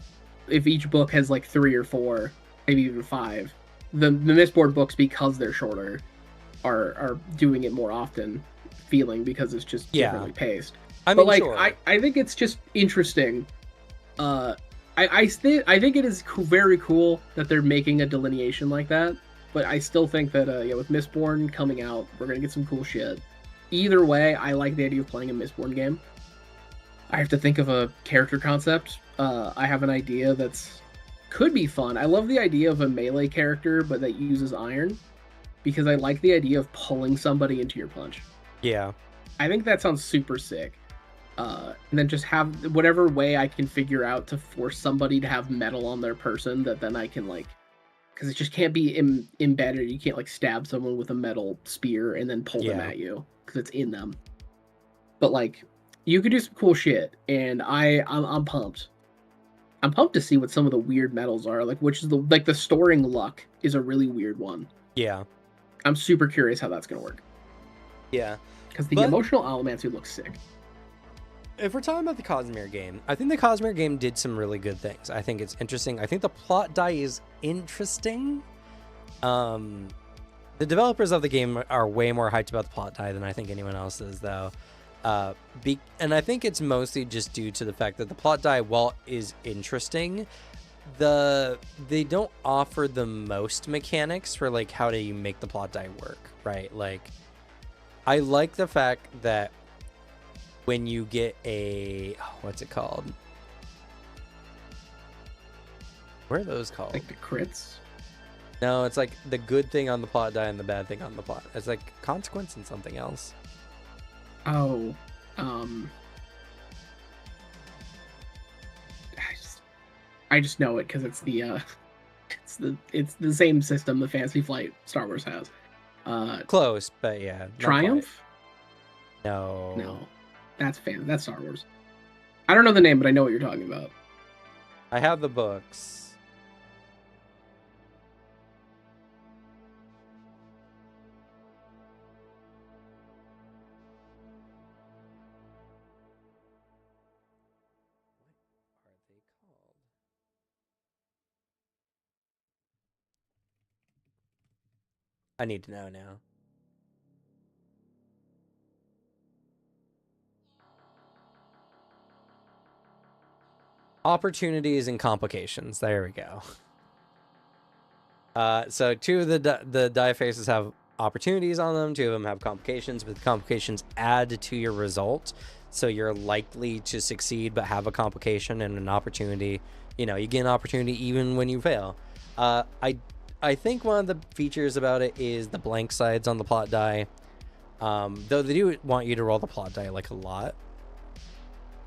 If each book has like 3 or 4, maybe even 5, the Mistborn books, because they're shorter, are doing it more often. Feeling because it's just differently paced. I think it's just interesting. I think it is very cool that they're making a delineation like that, but I still think that with Mistborn coming out, we're gonna get some cool shit. Either way, I like the idea of playing a Mistborn game. I have to think of a character concept. I have an idea that's could be fun. I love the idea of a melee character, but that uses iron, because I like the idea of pulling somebody into your punch. Yeah. I think that sounds super sick. And then just have whatever way I can figure out to force somebody to have metal on their person that then I can like because it just can't be embedded. You can't like stab someone with a metal spear and then pull them at you because it's in them. But like, you could do some cool shit, and I'm pumped. I'm pumped to see what some of the weird metals are. Like, which is the storing luck is a really weird one. Yeah. I'm super curious how that's gonna work. Yeah. Because the emotional allomancy looks sick. If we're talking about the Cosmere game, I think the Cosmere game did some really good things. I think it's interesting. I think the plot die is interesting. The developers of the game are way more hyped about the plot die than I think anyone else is, though. And I think it's mostly just due to the fact that the plot die, while is interesting, they don't offer the most mechanics for like how do you make the plot die work, right? Like, I like the fact that when you get what's it called? What are those called? Like the crits? No, it's like the good thing on the plot die and the bad thing on the plot. It's like consequence and something else. Oh, I just know it because it's it's the same system the Fantasy Flight Star Wars has. Close, but yeah. Triumph? No. That's Star Wars. I don't know the name, but I know what you're talking about. I have the books. What are they called? I need to know now. Opportunities and complications. There we go. So two of the die faces have opportunities on them. Two of them have complications, but the complications add to your result. So you're likely to succeed, but have a complication and an opportunity. You know, you get an opportunity even when you fail. I think one of the features about it is the blank sides on the plot die. Though they do want you to roll the plot die like a lot.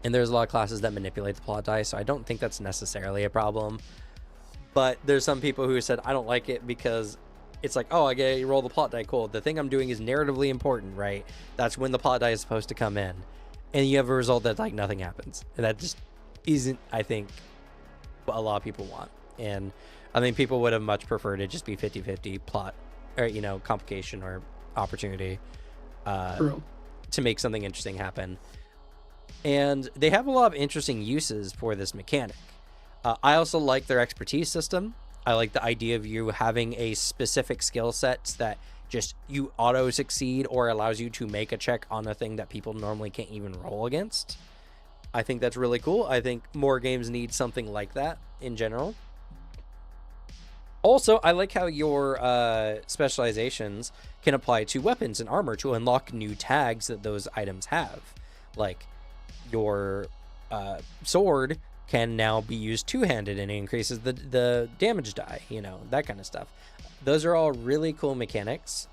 And there's a lot of classes that manipulate the plot die, so I don't think that's necessarily a problem. But there's some people who said, I don't like it because it's like, oh, I get you roll the plot die, cool. The thing I'm doing is narratively important, right? That's when the plot die is supposed to come in. And you have a result that, like, nothing happens. And that just isn't, I think, what a lot of people want. And I think people would have much preferred it just be 50-50 plot, or, you know, complication or opportunity to make something interesting happen. And they have a lot of interesting uses for this mechanic. I also like their expertise system. I like the idea of you having a specific skill set that just you auto succeed or allows you to make a check on a thing that people normally can't even roll against. I think that's really cool. I think more games need something like that in general. Also, I like how your specializations can apply to weapons and armor to unlock new tags that those items have. Like, your sword can now be used two-handed and it increases the damage die, you know, that kind of stuff. Those are all really cool mechanics.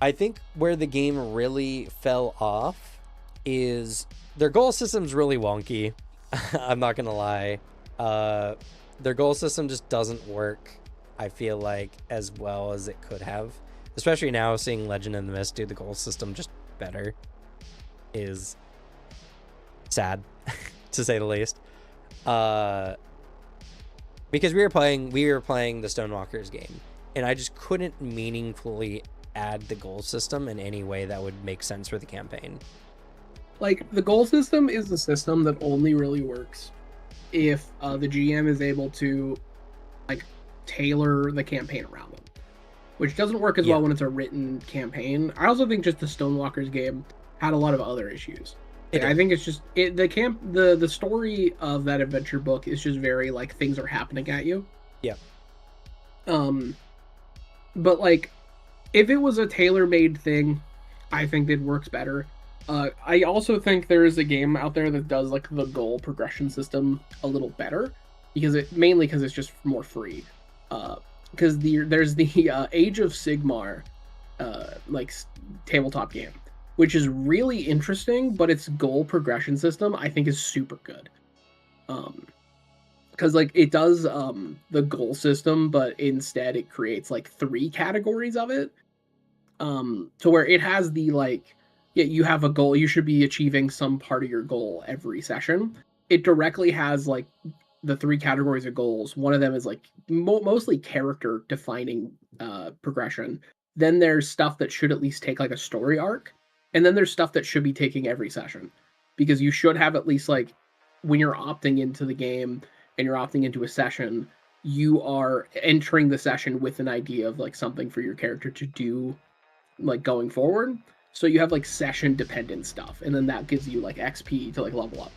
I think where the game really fell off is their goal system's really wonky. I'm not gonna lie. Their goal system just doesn't work, I feel like, as well as it could have. Especially now, seeing Legend in the Mist do the goal system just better is sad, to say the least. Because we were playing the Stonewalkers game, and I just couldn't meaningfully add the goal system in any way that would make sense for the campaign. Like, the goal system is the system that only really works if the GM is able to, like, tailor the campaign around them, which doesn't work as well when it's a written campaign. I also think just the Stonewalkers game had a lot of other issues. Like, I think it's just the story of that adventure book is just very, like, things are happening at you. Yeah. But, like, if it was a tailor-made thing, I think it works better. I also think there is a game out there that does, like, the goal progression system a little better, because it's just more free. Because there's the Age of Sigmar, like, tabletop game, which is really interesting, but its goal progression system I think is super good. because like it does the goal system, but instead it creates like 3 categories of it. To where it has the like, yeah, you have a goal, you should be achieving some part of your goal every session. It directly has like the 3 categories of goals. One of them is like mostly character defining progression. Then there's stuff that should at least take like a story arc, and then there's stuff that should be taking every session, because you should have at least like, when you're opting into the game and you're opting into a session, you are entering the session with an idea of like something for your character to do like going forward. So you have like session dependent stuff, and then that gives you like XP to like level up.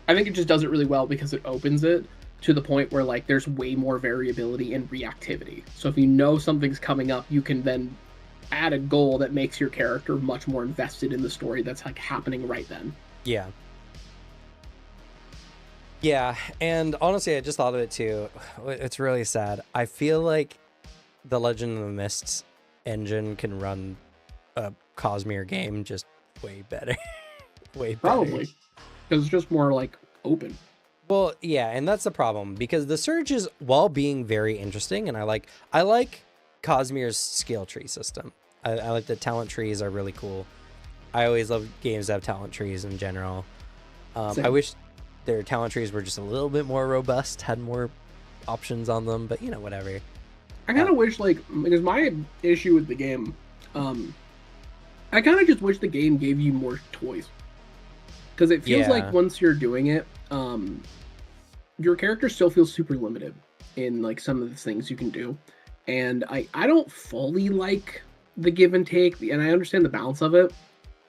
I think it just does it really well because it opens it to the point where like there's way more variability and reactivity. So if you know something's coming up, you can then add a goal that makes your character much more invested in the story that's like happening right then. Yeah. Yeah, and honestly, I just thought of it too. It's really sad. I feel like the Legend of the Mists engine can run a Cosmere game just way better. Way better. Probably. Because it's just more like open. Well, yeah, and that's the problem, because the Surge is, while being very interesting, and I like Cosmere's skill tree system. I like the talent trees are really cool. I always love games that have talent trees in general. I wish their talent trees were just a little bit more robust, had more options on them, but you know, whatever. I kind of wish, like, because my issue with the game, I kind of just wish the game gave you more toys. Because it feels like once you're doing it, your character still feels super limited in like some of the things you can do. And I don't fully like the give and take, and I understand the balance of it.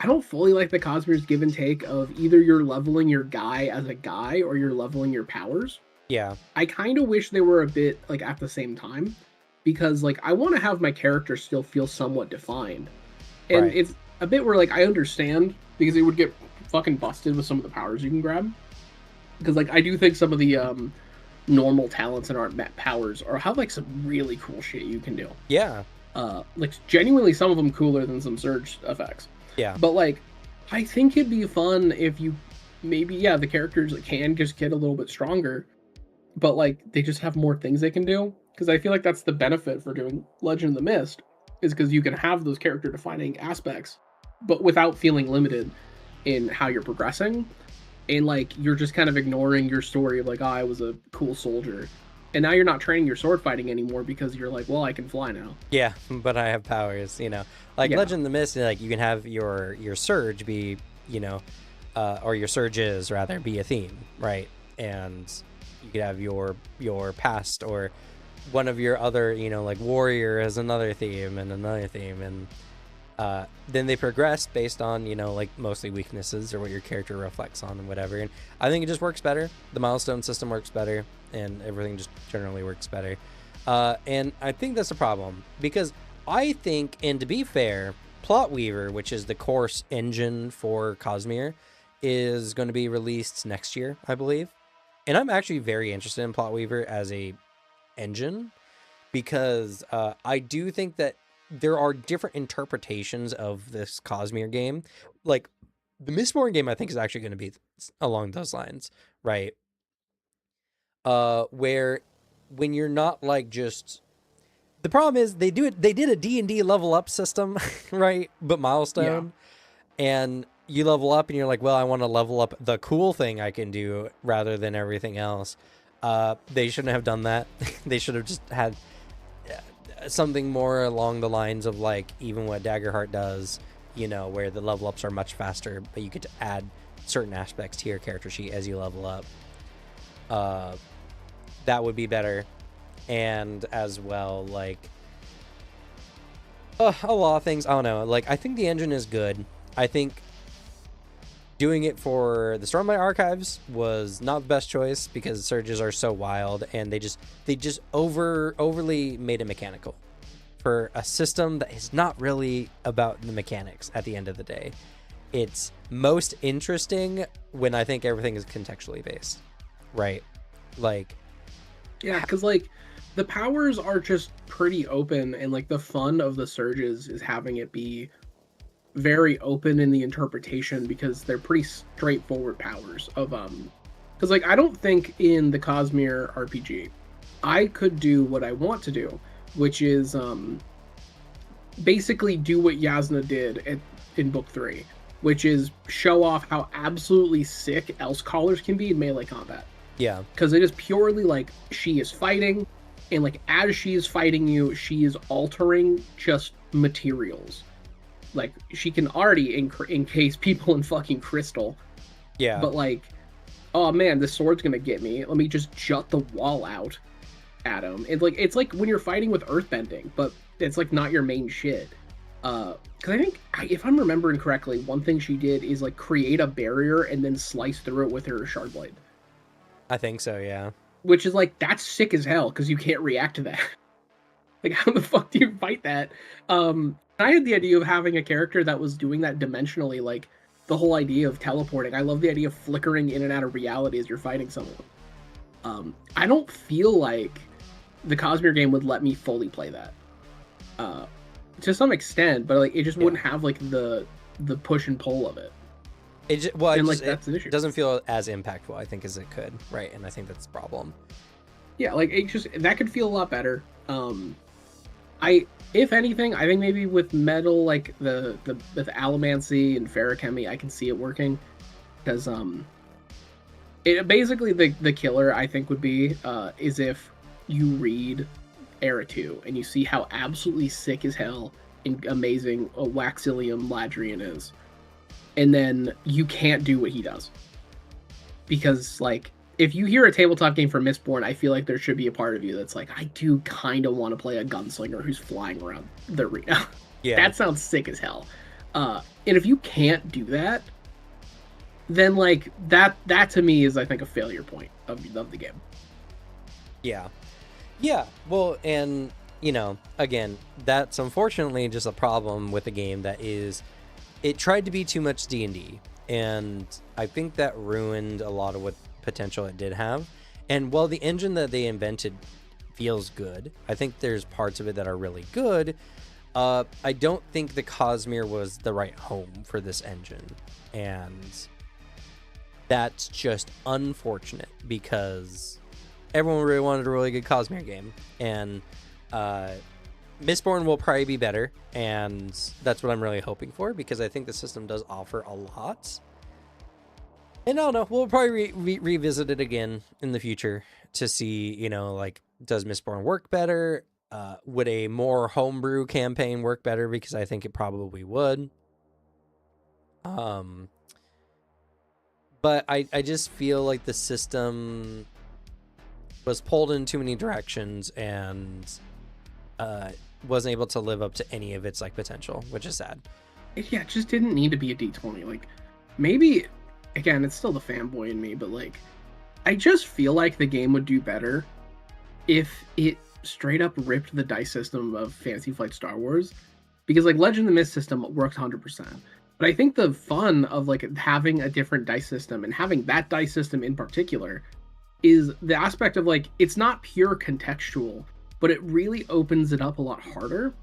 I don't fully like the Cosmere's give and take of either you're leveling your guy as a guy or you're leveling your powers. Yeah. I kind of wish they were a bit like at the same time, because like I want to have my character still feel somewhat defined. And it's a bit where like I understand, because it would get fucking busted with some of the powers you can grab. Because like I do think some of the normal talents that aren't met powers or have like some really cool shit you can do. Yeah. Like genuinely some of them cooler than some Surge effects. Yeah. But like I think it'd be fun if you maybe, the characters can just get a little bit stronger, but like they just have more things they can do. Because I feel like that's the benefit for doing Legend of the Mist, is because you can have those character defining aspects, but without feeling limited in how you're progressing. And like you're just kind of ignoring your story of like, oh, I was a cool soldier, and now you're not training your sword fighting anymore because you're like, well, I can fly now. Yeah, but I have powers, you know. Like Legend of the Mist, like you can have your Surge be, you know, or your Surges rather be a theme, right? And you could have your past, or one of your other, you know, like warrior as another theme and another theme, and then they progress based on, you know, like mostly weaknesses or what your character reflects on and whatever. And I think it just works better. The milestone system works better, and everything just generally works better. And I think that's a problem, because I think, and to be fair, Plot Weaver, which is the course engine for Cosmere, is going to be released next year, I believe. And I'm actually very interested in Plot Weaver as a engine, because I do think that there are different interpretations of this Cosmere game. Like the Mistborn game, I think, is actually going to be along those lines, right? Where when you're not like just, the problem is they did a D&D level up system, right? But milestone, and you level up and you're like, well, I want to level up the cool thing I can do rather than everything else. They shouldn't have done that. They should have just had something more along the lines of like even what Daggerheart does, you know, where the level ups are much faster, but you get to add certain aspects to your character sheet as you level up. That would be better. And as well, like a lot of things, I don't know, like I think the engine is good. I think doing it for the Stormlight Archives was not the best choice, because surges are so wild, and they just overly made it mechanical for a system that is not really about the mechanics at the end of the day. It's most interesting when I think everything is contextually based, right? Like, yeah, because like the powers are just pretty open, and like the fun of the surges is having it be very open in the interpretation, because they're pretty straightforward powers of Because like I don't think in the Cosmere RPG I could do what I want to do, which is basically do what Yasna did in book 3, which is show off how absolutely sick else callers can be in melee combat. Yeah. Because it is purely like she is fighting, and like as she is fighting you, she is altering just materials. Like she can already encase people in fucking crystal. Yeah. But like, oh man, this sword's gonna get me. Let me just jut the wall out at him. It's like when you're fighting with earthbending, but it's like not your main shit. Because I think if I'm remembering correctly, one thing she did is like create a barrier and then slice through it with her shard blade. I think so, yeah. Which is like that's sick as hell because you can't react to that. Like how the fuck do you fight that? I had the idea of having a character that was doing that dimensionally, like the whole idea of teleporting. I love the idea of flickering in and out of reality as you're fighting someone. I don't feel like the Cosmere game would let me fully play that. To some extent, but like it just wouldn't have like the push and pull of it. That's an issue. It doesn't feel as impactful, I think, as it could, right? And I think that's the problem. Yeah, like it just that could feel a lot better. If anything, I think maybe with metal, like the with allomancy and ferrochemy, I can see it working because it basically the killer I think would be is if you read Era 2 and you see how absolutely sick as hell and amazing Waxilium Ladrian is, and then you can't do what he does because like. If you hear a tabletop game for Mistborn, I feel like there should be a part of you that's like, I do kind of want to play a gunslinger who's flying around the arena. Yeah. That sounds sick as hell. And if you can't do that, then like that to me is I think a failure point of the game. Yeah. Yeah. Well, and you know, again, that's unfortunately just a problem with the game that is it tried to be too much D&D, and I think that ruined a lot of what potential it did have. And while the engine that they invented feels good, I think there's parts of it that are really good. I don't think the Cosmere was the right home for this engine, and that's just unfortunate because everyone really wanted a really good Cosmere game, and Mistborn will probably be better, and that's what I'm really hoping for because I think the system does offer a lot. And I don't know, we'll probably revisit it again in the future to see, you know, like, does Mistborn work better? Would a more homebrew campaign work better? Because I think it probably would. But I just feel like the system was pulled in too many directions and wasn't able to live up to any of its like potential, which is sad. Yeah, it just didn't need to be a D20. Like, maybe... Again, it's still the fanboy in me, but like, I just feel like the game would do better if it straight up ripped the dice system of Fantasy Flight Star Wars, because like Legend of the Mist system works 100%. But I think the fun of like having a different dice system and having that dice system in particular is the aspect of like it's not pure contextual, but it really opens it up a lot harder.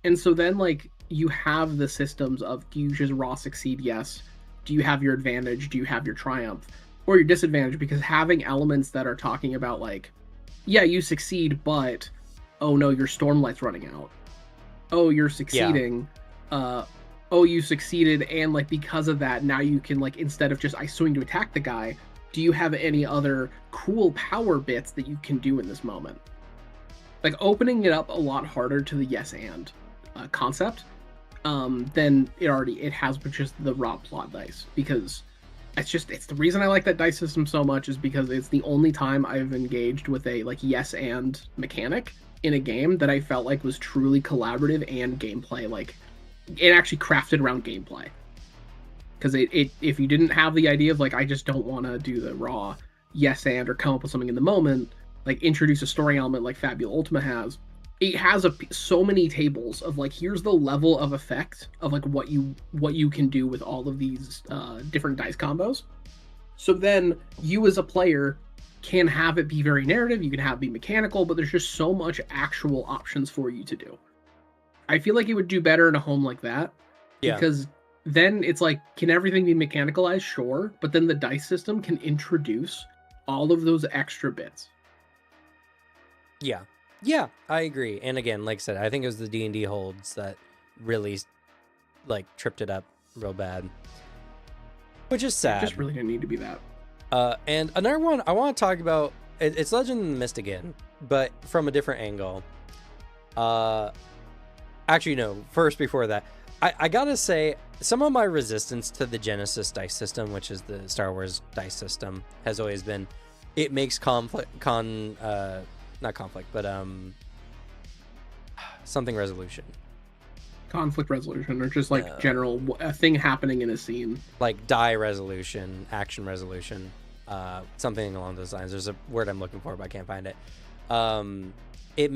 And so then like you have the systems of do you just raw succeed? Yes. Do you have your advantage? Do you have your triumph? Or your disadvantage? Because having elements that are talking about like, yeah, you succeed, but oh no, your stormlight's running out. Oh, you're succeeding. Yeah. Oh, you succeeded, and like because of that, now you can like instead of just I swing to attack the guy, do you have any other cool power bits that you can do in this moment? Like opening it up a lot harder to the yes and concept. Then it has just the raw plot dice, because it's the reason I like that dice system so much is because it's the only time I've engaged with a like yes and mechanic in a game that I felt like was truly collaborative and gameplay, like it actually crafted around gameplay. Because if you didn't have the idea of like I just don't want to do the raw yes and or come up with something in the moment, like introduce a story element like Fabula Ultima has. It has so many tables of like here's the level of effect of like what you can do with all of these different dice combos. So then you as a player can have it be very narrative, you can have it be mechanical, but there's just so much actual options for you to do. I feel like it would do better in a home like that. Yeah. Because then it's like, can everything be mechanicalized? Sure. But then the dice system can introduce all of those extra bits. Yeah. Yeah, I agree. And again, like I said, I think it was the D&D holds that really like tripped it up real bad, which is sad. It just really didn't need to be that. And another one I want to talk about, it's Legend in the Mist again, but from a different angle. Actually, no, first before that, I gotta say, some of my resistance to the Genesis dice system, which is the Star Wars dice system, has always been, it makes something resolution. Conflict resolution, or just like general a thing happening in a scene. Like die resolution, action resolution, something along those lines. There's a word I'm looking for, but I can't find it. It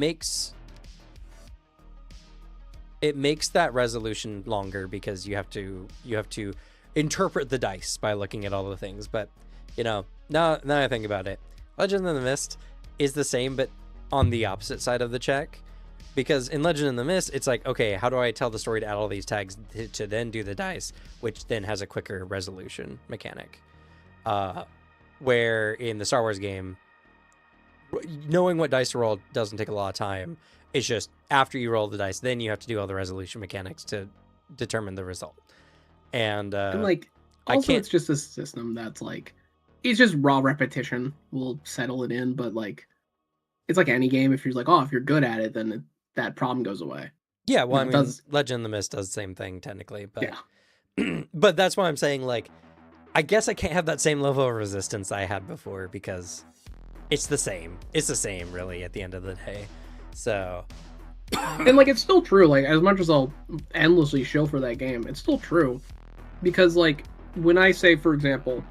makes that resolution longer because you have to interpret the dice by looking at all the things. But now I think about it, Legend in the Mist is the same, but on the opposite side of the check. Because in Legend in the Mist, it's like, okay, how do I tell the story to add all these tags to then do the dice, which then has a quicker resolution mechanic. Where in the Star Wars game, knowing what dice to roll doesn't take a lot of time. It's just after you roll the dice, then you have to do all the resolution mechanics to determine the result. And like, also it's just a system that's like, it's just raw repetition will settle it in, but like, it's like any game. If you're like, if you're good at it, then that problem goes away. Yeah, well, I mean, Legend in the Mist does the same thing technically, but yeah. But that's why I'm saying, like, I guess I can't have that same level of resistance I had before because it's the same. It's the same, really, at the end of the day. So, and like, it's still true. Like, as much as I'll endlessly show for that game, it's still true because, like, when I say, for example,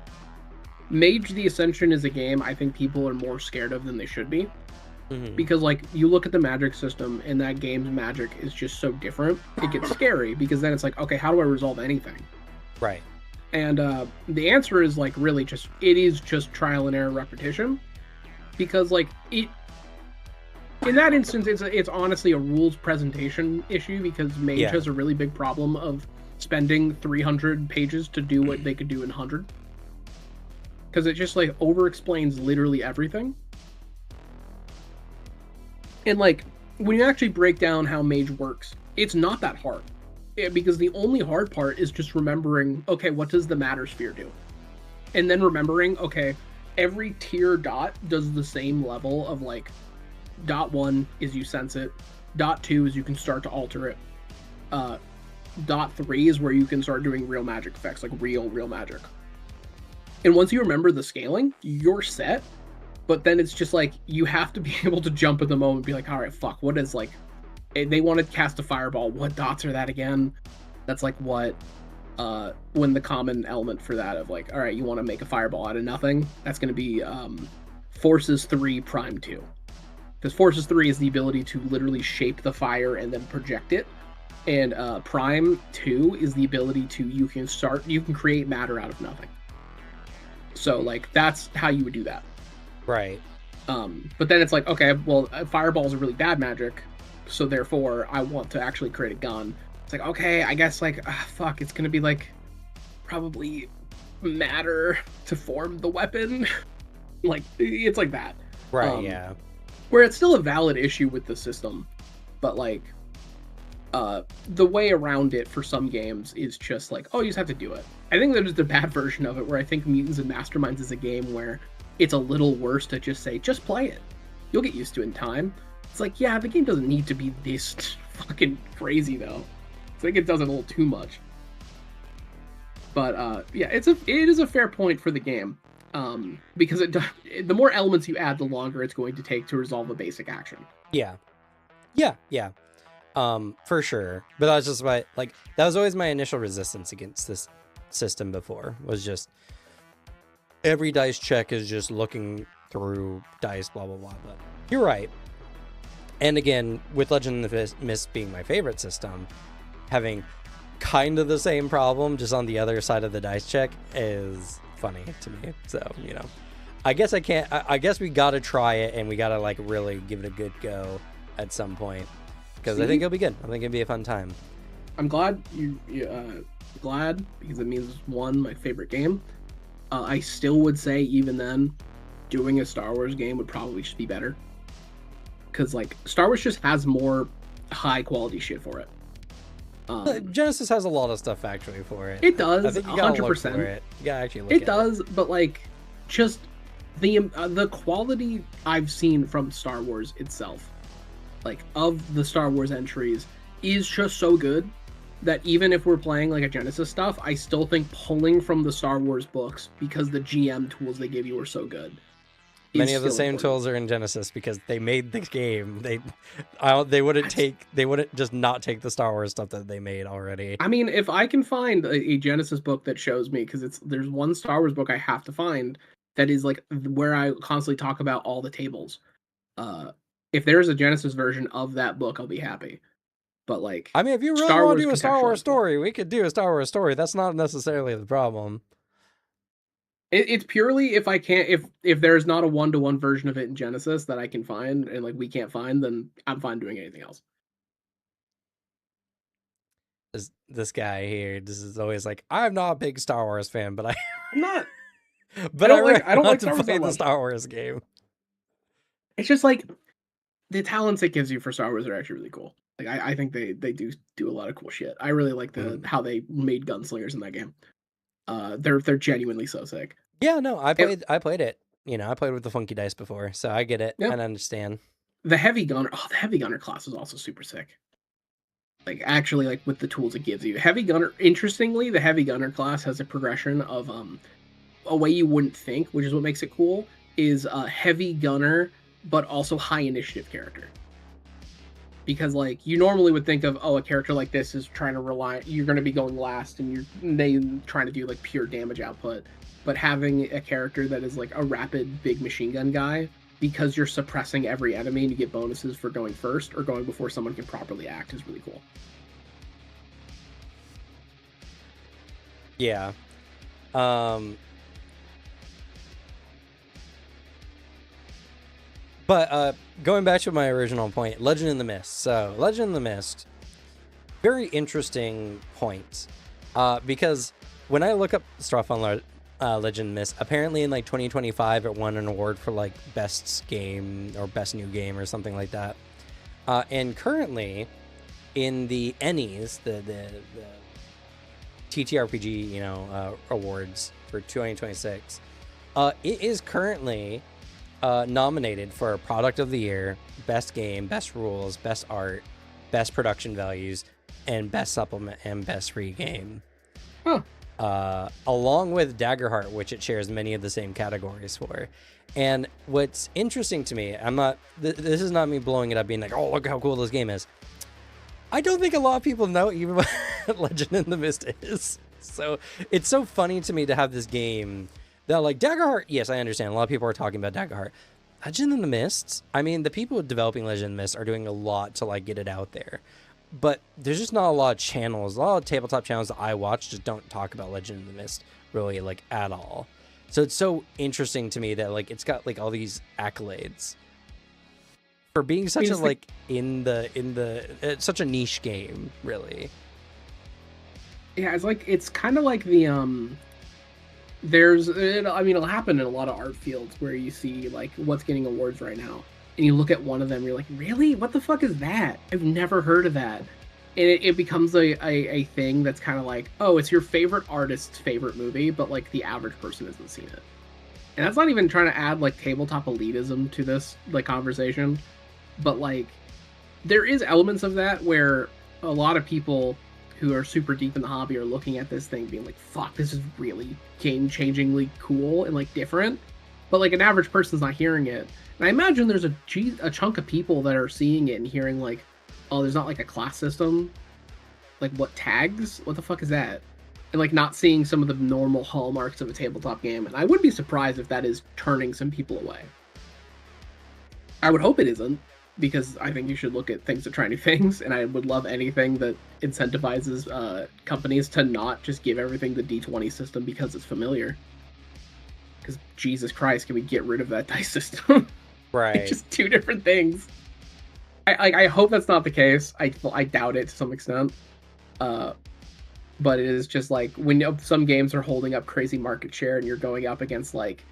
Mage the Ascension is a game I think people are more scared of than they should be. Because, like, you look at the magic system and that game's magic is just so different, it gets scary because then it's like, okay, how do I resolve anything? Right. And the answer is, like, really just, it is just trial and error repetition. Because, like, in that instance, it's honestly a rules presentation issue because Mage has a really big problem of spending 300 pages to do what they could do in 100. Because it just, like, over-explains literally everything. And, like, when you actually break down how Mage works, it's not that hard. Because the only hard part is just remembering, okay, what does the matter sphere do? And then remembering, okay, every tier dot does the same level of, like, dot 1 is you sense it, dot 2 is you can start to alter it, dot 3 is where you can start doing real magic effects, like real magic. And once you remember the scaling, you're set. But then it's just like, you have to be able to jump at the moment and be like, all right, fuck, what is, like, they want to cast a fireball. What dots are that again? That's like what, when the common element for that of like, all right, you want to make a fireball out of nothing. That's going to be Forces 3 Prime 2. Because Forces 3 is the ability to literally shape the fire and then project it. And Prime 2 is the ability to, you can create matter out of nothing. So, like, that's how you would do that. Right. But then it's like, okay, well, fireballs are really bad magic, so therefore I want to actually create a gun. It's like, okay, I guess, like, fuck, it's gonna be like probably matter to form the weapon. Like, it's like that. Right. Yeah. Where it's still a valid issue with the system, but like, the way around it for some games is just like, oh, you just have to do it. I think there's the bad version of it where I think Mutants and Masterminds is a game where it's a little worse to just say, just play it. You'll get used to it in time. It's like, yeah, the game doesn't need to be this fucking crazy, though. I think it does it a little too much. But, yeah, it is a fair point for the game. Because the more elements you add, the longer it's going to take to resolve a basic action. Yeah. For sure. But that was just that was always my initial resistance against this system before, was just every dice check is just looking through dice, blah, blah, blah. But you're right. And again, with Legend in the Mist being my favorite system, having kind of the same problem, just on the other side of the dice check, is funny to me. So, I guess I guess we gotta try it, and we gotta, like, really give it a good go at some point. Because I think it'll be good. I think it'll be a fun time. I'm glad glad, because it means, one, my favorite game. I still would say, even then, doing a Star Wars game would probably just be better. Because, like, Star Wars just has more high-quality shit for it. Genesis has a lot of stuff actually for it. It does, I think you gotta 100%. look for it. You gotta actually look it at does, but, like, just the quality I've seen from Star Wars itself, like, of the Star Wars entries, is just so good that even if we're playing, like, a Genesis stuff, I still think pulling from the Star Wars books, because the GM tools they give you are so good. Many of the same tools are in Genesis because they made the game. They wouldn't just not take the Star Wars stuff that they made already. I mean, if I can find a Genesis book that shows me, because there's one Star Wars book I have to find that is like where I constantly talk about all the tables. If there's a Genesis version of that book, I'll be happy. But like, I mean, if you really want to do a Star Wars story, we could do a Star Wars story. That's not necessarily the problem. It's purely if I can't, if there's not a 1-to-1 version of it in Genesis that I can find, and like we can't find, then I'm fine doing anything else. This guy here, this is always like, I'm not a big Star Wars fan, but I'm not. But I don't like to play the Star Wars game. It's just like the talents it gives you for Star Wars are actually really cool. Like I think they do a lot of cool shit. I really like how they made gunslingers in that game. They're genuinely so sick. Yeah, no, I played it. You know, I played with the funky dice before, so I get it and understand. The heavy gunner class is also super sick. Like actually, like with the tools it gives you, heavy gunner. Interestingly, the heavy gunner class has a progression of a way you wouldn't think, which is what makes it cool. Is a heavy gunner, but also high initiative character. Because like you normally would think of, oh, a character like this is trying to you're going to be going last, and they trying to do like pure damage output. But having a character that is like a rapid big machine gun guy, because you're suppressing every enemy and you get bonuses for going first or going before someone can properly act, is really cool. Yeah. But going back to my original point, Legend in the Mist. So, Legend in the Mist, very interesting point. Because when I look up stuff on Legend in the Mist, apparently in like 2025 it won an award for like best game or best new game or something like that. And currently in the Ennies, the TTRPG, awards for 2026, it is currently nominated for Product of the Year, Best Game, Best Rules, Best Art, Best Production Values, and Best Supplement and Best Free Game. Huh. Along with Daggerheart, which it shares many of the same categories for. And what's interesting to me, this is not me blowing it up being like, oh, look how cool this game is. I don't think a lot of people know even what Legend in the Mist is. So it's so funny to me to have this game that, like, Daggerheart, yes, I understand. A lot of people are talking about Daggerheart. Legend in the Mist, I mean, the people developing Legend in the Mist are doing a lot to, like, get it out there. But there's just not a lot of channels. A lot of tabletop channels that I watch just don't talk about Legend in the Mist really, like, at all. So it's so interesting to me that, like, it's got, like, all these accolades for being such a, like, it's such a niche game, really. Yeah, it's kind of like the, it'll happen in a lot of art fields where you see, like, what's getting awards right now. And you look at one of them, you're like, really? What the fuck is that? I've never heard of that. And it becomes a thing that's kind of like, oh, it's your favorite artist's favorite movie, but, like, the average person hasn't seen it. And that's not even trying to add, like, tabletop elitism to this, like, conversation. But, like, there is elements of that where a lot of people who are super deep in the hobby are looking at this thing being like, fuck, this is really game-changingly cool and, like, different. But, like, an average person's not hearing it. And I imagine there's a chunk of people that are seeing it and hearing, like, oh, there's not, like, a class system. Like, what, tags? What the fuck is that? And, like, not seeing some of the normal hallmarks of a tabletop game. And I wouldn't be surprised if that is turning some people away. I would hope it isn't, because I think you should look at things to try new things, and I would love anything that incentivizes companies to not just give everything the D20 system because it's familiar. Because, Jesus Christ, can we get rid of that dice system? Right. It's just two different things. I hope that's not the case. I doubt it to some extent. But it is just like, when some games are holding up crazy market share and you're going up against, like,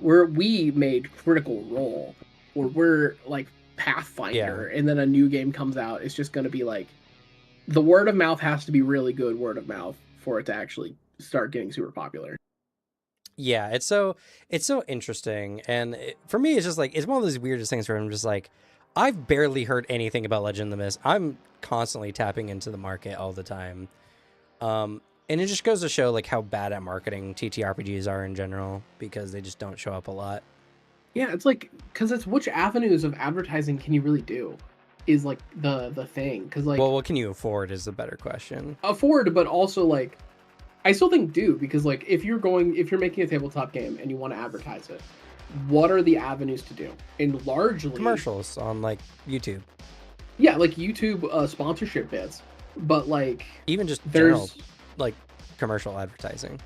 we made Critical Role, or we're like Pathfinder, and then a new game comes out. It's just going to be like the word of mouth has to be really good word of mouth for it to actually start getting super popular. Yeah, it's so interesting, and for me, it's just like it's one of those weirdest things where I'm just like, I've barely heard anything about Legend of the Mist. I'm constantly tapping into the market all the time, and it just goes to show like how bad at marketing TTRPGs are in general because they just don't show up a lot. Yeah, it's like because it's which avenues of advertising can you really do, is like the thing. Because like, well, what can you afford is the better question. afford, but also like I still think do, because like if you're making a tabletop game and you want to advertise it, what are the avenues to do? And largely commercials on like YouTube. Yeah, like YouTube sponsorship bits, but like even just general like commercial advertising.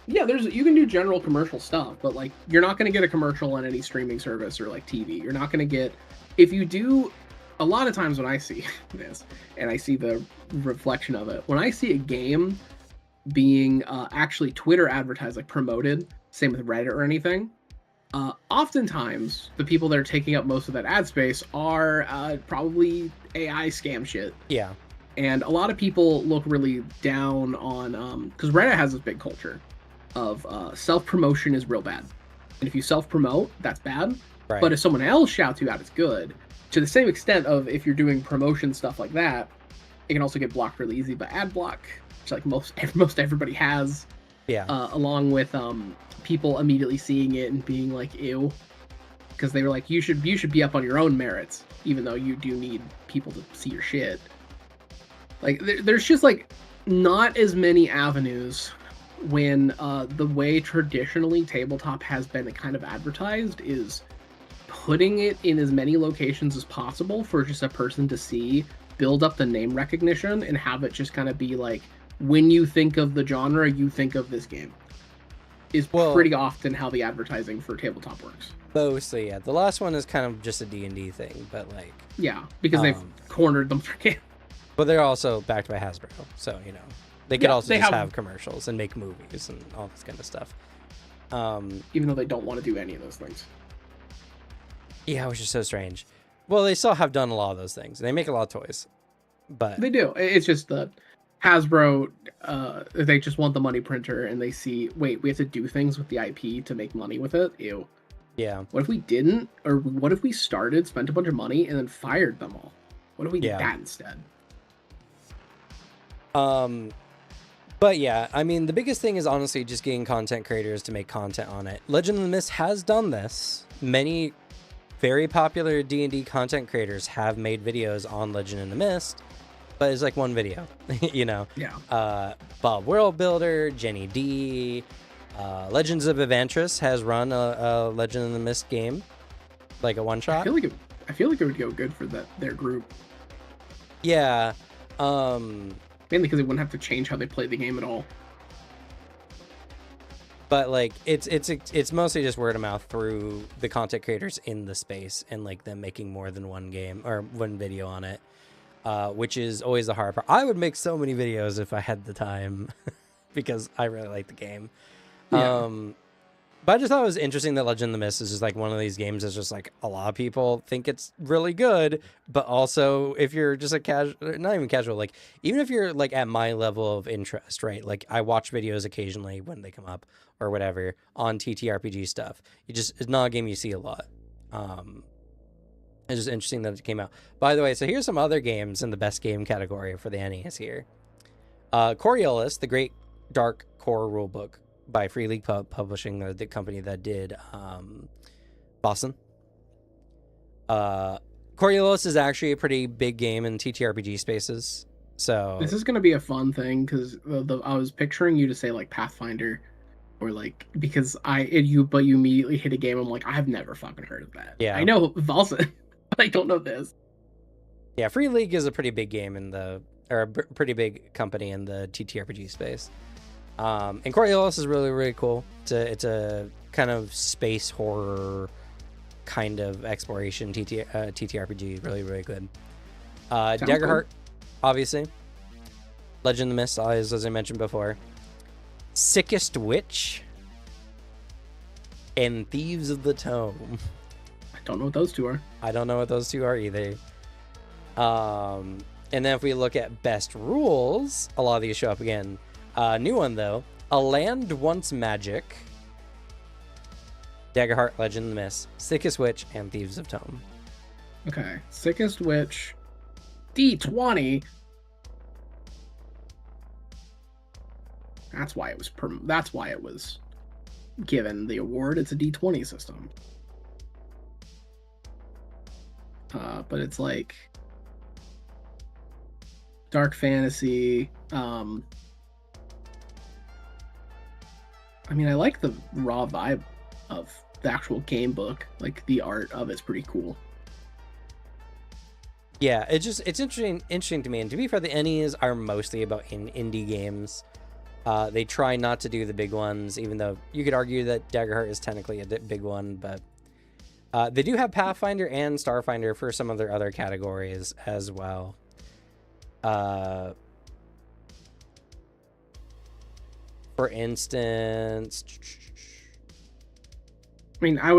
Yeah, you can do general commercial stuff, but like you're not going to get a commercial on any streaming service or like TV. You're not going to get, if you do, a lot of times when I see this and I see the reflection of it, when I see a game being actually Twitter advertised, like promoted, same with Reddit or anything, oftentimes the people that are taking up most of that ad space are probably AI scam shit. Yeah. And a lot of people look really down on, because Reddit has this big culture of self-promotion is real bad. And if you self-promote, that's bad. Right. But if someone else shouts you out, it's good. To the same extent of if you're doing promotion stuff like that, it can also get blocked really easy by ad block, which like most everybody has. Yeah. Along with people immediately seeing it and being like, ew. Because they were like, you should be up on your own merits, even though you do need people to see your shit. Like, there's just like not as many avenues when the way traditionally tabletop has been kind of advertised is putting it in as many locations as possible for just a person to see, build up the name recognition, and have it just kind of be like, when you think of the genre, you think of this game. Is pretty often how the advertising for tabletop works. Mostly, yeah. The last one is kind of just a D&D thing, but like... Yeah, because they've cornered them for game. But they're also backed by Hasbro, so, you know. They could also just have commercials and make movies and all this kind of stuff. Even though they don't want to do any of those things. Yeah, which is so strange. Well, they still have done a lot of those things. They make a lot of toys. But they do. It's just that Hasbro, they just want the money printer, and they see, wait, we have to do things with the IP to make money with it? Ew. Yeah. What if we didn't? Or what if we started, spent a bunch of money, and then fired them all? What if we did that instead? But yeah, I mean, the biggest thing is honestly just getting content creators to make content on it. Legend of the Mist has done this. Many very popular D&D content creators have made videos on Legend of the Mist, but it's like one video, you know? Yeah. Bob World Builder, Jenny D, Legends of Evantris has run a Legend of the Mist game, like a one-shot. I feel like it would go good for their group. Yeah. Mainly because they wouldn't have to change how they play the game at all. But like it's mostly just word of mouth through the content creators in the space and like them making more than one game or one video on it, which is always the hard part. I would make so many videos if I had the time because I really like the game. Yeah. But I just thought it was interesting that Legend of the Mist is just like one of these games that's just like a lot of people think it's really good, but also if you're just a casual, not even casual, like even if you're like at my level of interest, right? Like I watch videos occasionally when they come up or whatever on TTRPG stuff. It's not a game you see a lot. It's just interesting that it came out. By the way, so here's some other games in the best game category for the NES here. Coriolis, the Great Dark Core Rulebook, by Free League Publishing, the company that did Boston. Coriolis is actually a pretty big game in TTRPG spaces. So this is going to be a fun thing because I was picturing you to say like Pathfinder, or like because you immediately hit a game. I'm like, I have never fucking heard of that. Yeah, I know Boston, but I don't know this. Yeah, Free League is a pretty big game or a pretty big company in the TTRPG space. And Coriolis is really, really cool. It's a kind of space horror kind of exploration TTRPG. Really, really good. Daggerheart, obviously. Legend of the Mist, as I mentioned before. Sickest Witch. and Thieves of the Tome. I don't know what those two are. I don't know what those two are either. And then if we look at best rules, a lot of these show up again. New one though, A Land Once Magic, Daggerheart, Legend of the Mist, Sickest Witch, and Thieves of Tome. Okay, Sickest Witch, D20. That's why it was given the award. It's a D20 system. But it's like dark fantasy. I mean, I like the raw vibe of the actual game book. Like the art of it's pretty cool. Yeah, it's interesting to me. And to be fair, the NEs are mostly about indie games. They try not to do the big ones, even though you could argue that Daggerheart is technically a big one, but they do have Pathfinder and Starfinder for some of their other categories as well. For instance, I mean, I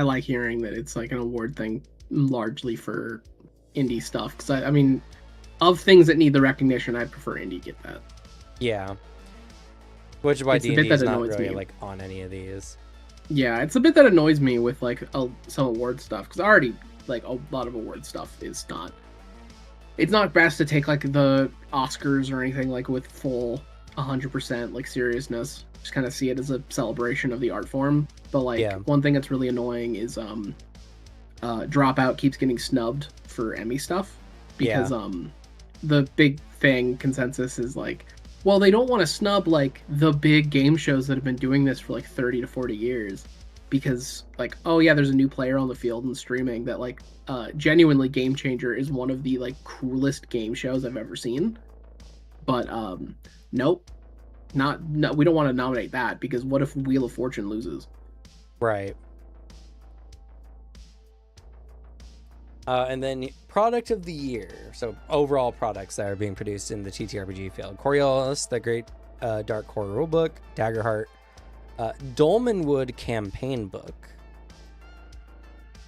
like hearing that it's like an award thing largely for indie stuff, because I mean, of things that need the recognition, I'd prefer indie get that. Yeah. Which is why D&D is not really me. like on any of these. Yeah, it's a bit that annoys me with like some award stuff, because already like a lot of award stuff is not. It's not best to take like the Oscars or anything like with full 100% like seriousness. Just kind of see it as a celebration of the art form. But like one thing that's really annoying is Dropout keeps getting snubbed for Emmy stuff because the big thing consensus is like, well, they don't want to snub like the big game shows that have been doing this for like 30 to 40 years because like, oh yeah, there's a new player on the field and streaming that like genuinely Game Changer is one of the like coolest game shows I've ever seen. But nope. We don't want to nominate that because what if Wheel of Fortune loses? Right. And then product of the year. So overall products that are being produced in the TTRPG field. Coriolis, the Great Dark Core Rulebook, Daggerheart, Dolmenwood Campaign Book,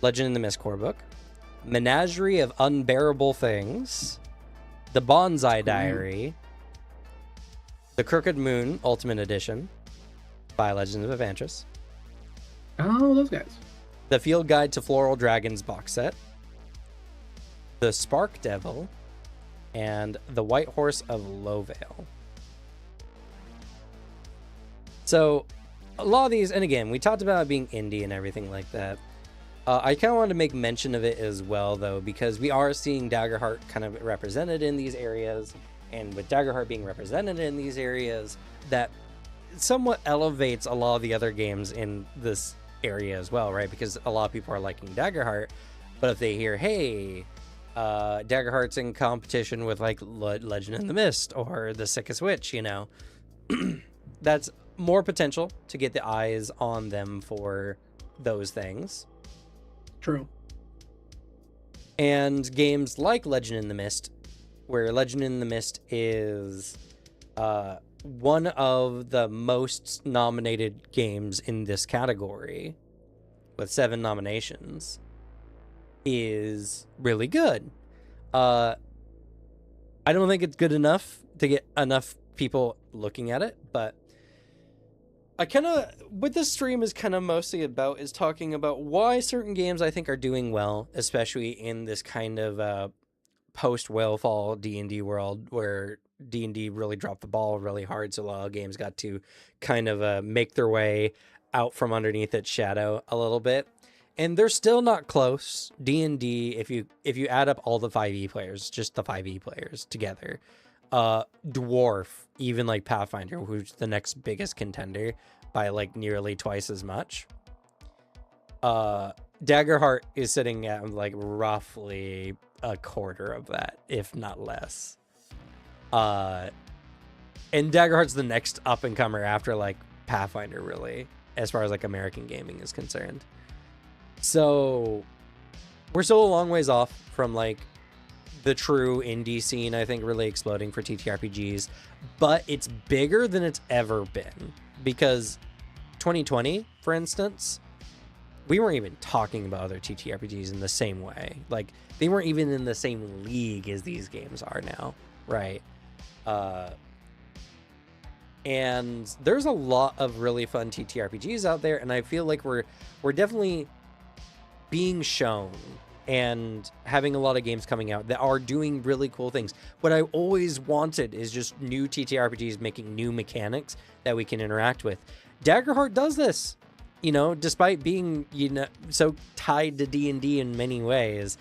Legend in the Mist Core Book, Menagerie of Unbearable Things, The Bonsai Diary, The Crooked Moon Ultimate Edition by Legends of Evantris. Oh, those guys. The Field Guide to Floral Dragons box set, The Spark Devil, and The White Horse of Lowvale. So, a lot of these, and again, we talked about it being indie and everything like that. I kind of wanted to make mention of it as well, though, because we are seeing Daggerheart kind of represented in these areas, and with Daggerheart being represented in these areas, that somewhat elevates a lot of the other games in this area as well, right? Because a lot of people are liking Daggerheart, but if they hear, hey, Daggerheart's in competition with like Legend in the Mist or The Sickest Witch, you know, that's more potential to get the eyes on them for those things. True. And games like Legend in the Mist, where Legend in the Mist is one of the most nominated games in this category with 7 nominations, is really good. I don't think it's good enough to get enough people looking at it, but I kind of, what this stream is kind of mostly about is talking about why certain games I think are doing well, especially in this kind of post-Whalefall D&D world where D&D really dropped the ball really hard, so a lot of games got to kind of make their way out from underneath its shadow a little bit. And they're still not close. D&D, if you add up all the 5e players, just the 5e players together, dwarf even like Pathfinder, who's the next biggest contender, by like nearly twice as much. Daggerheart is sitting at like roughly a quarter of that, if not less. And Daggerheart's the next up and comer after like Pathfinder, really, as far as like American gaming is concerned. So we're still a long ways off from like the true indie scene, I think, really exploding for TTRPGs, but it's bigger than it's ever been because 2020, for instance, we weren't even talking about other TTRPGs in the same way. Like, they weren't even in the same league as these games are now, right? And there's a lot of really fun TTRPGs out there, and I feel like we're definitely being shown and having a lot of games coming out that are doing really cool things. What I always wanted is just new TTRPGs making new mechanics that we can interact with. Daggerheart does this, you know, despite being, you know, so tied to D&D in many ways.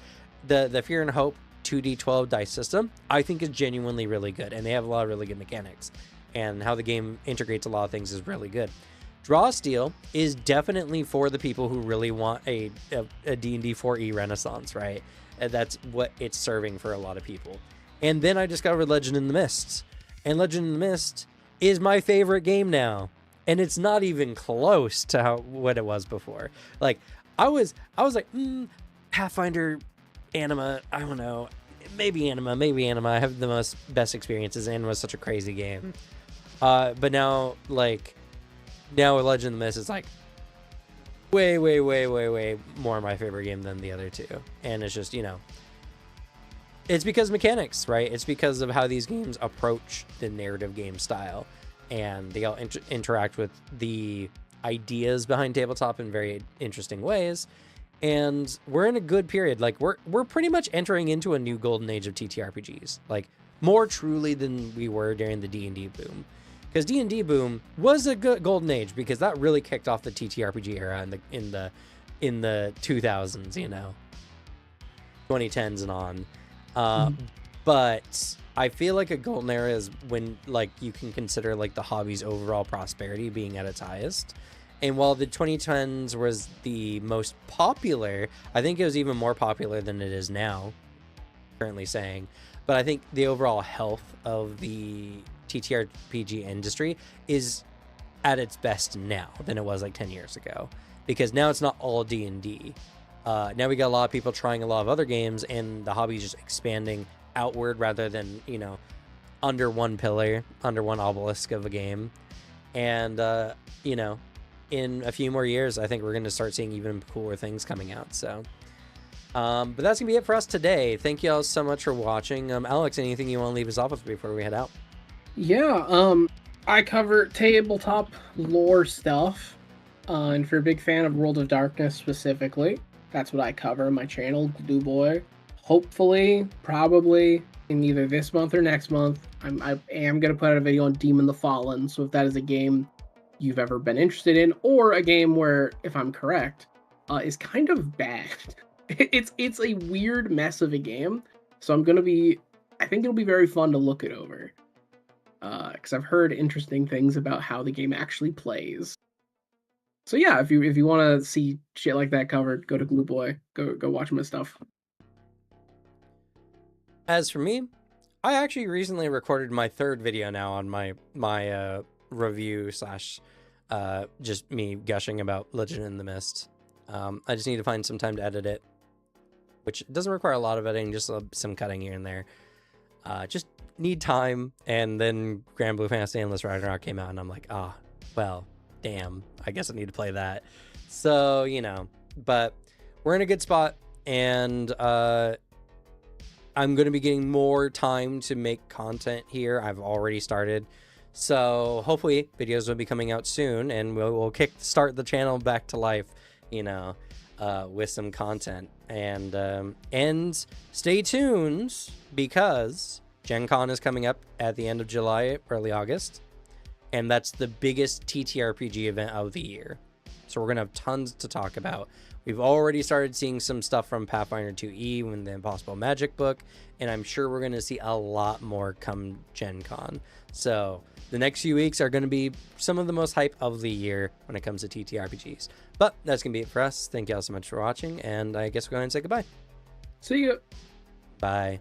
The Fear and Hope 2d12 dice system, I think, is genuinely really good, and they have a lot of really good mechanics, and how the game integrates a lot of things is really good. Draw Steel is definitely for the people who really want a D&D 4e renaissance, right? And that's what it's serving for a lot of people. And then I discovered Legend in the Mist, and Legend in the Mist is my favorite game now, and it's not even close to what it was before. Like, I was like, Pathfinder, Anima, I don't know, maybe Anima. I have the best experiences. Anima is such a crazy game, but now, like, now with Legend of the Mist, it's like way more my favorite game than the other two. And it's just, you know, it's because mechanics, right? It's because of how these games approach the narrative game style, and they all interact with the ideas behind tabletop in very interesting ways. And we're in a good period. Like, we're pretty much entering into a new golden age of TTRPGs, like, more truly than we were during the D&D boom. Because D&D boom was a good golden age, because that really kicked off the TTRPG era in the 2000s, you know, 2010s and on. But I feel like a golden era is when, like, you can consider, like, the hobby's overall prosperity being at its highest. And while the 2010s was the most popular, I think it was even more popular than it is now, currently saying. But I think the overall health of the TTRPG industry is at its best now than it was like 10 years ago, because now it's not all D&D. Now we got a lot of people trying a lot of other games, and the hobby is just expanding outward rather than, you know, under one pillar, under one obelisk of a game. And, you know, in a few more years, I think we're going to start seeing even cooler things coming out. So, but that's gonna be it for us today. Thank you all so much for watching. Alex, anything you want to leave us off with before we head out? Yeah, I cover tabletop lore stuff, and if you're a big fan of World of Darkness specifically, that's what I cover on my channel, Glue Boy. Hopefully, probably in either this month or next month, I am gonna put out a video on Demon the Fallen. So if that is a game you've ever been interested in, or a game where, if I'm correct, is kind of bad. It's a weird mess of a game. So I think it'll be very fun to look it over. Because I've heard interesting things about how the game actually plays. So yeah, if you want to see shit like that covered, go to Glue Boy. Go watch my stuff. As for me, I actually recently recorded my third video now on my review slash just me gushing about Legend in the Mist. I just need to find some time to edit it, which doesn't require a lot of editing, just some cutting here and there. Just need time. And then Grand Blue Fantasy Endless Ragnarok came out, and I'm like, well, damn, I guess I need to play that. So, you know, but we're in a good spot, and I'm going to be getting more time to make content here. I've already started. So hopefully videos will be coming out soon, and we'll start the channel back to life, you know, with some content. And stay tuned, because Gen Con is coming up at the end of July, early August, and that's the biggest TTRPG event of the year. So we're going to have tons to talk about. We've already started seeing some stuff from Pathfinder 2e when the Impossible Magic book, and I'm sure we're going to see a lot more come Gen Con. So the next few weeks are going to be some of the most hype of the year when it comes to TTRPGs. But that's going to be it for us. Thank you all so much for watching, and I guess we'll go ahead and say goodbye. See ya. Bye.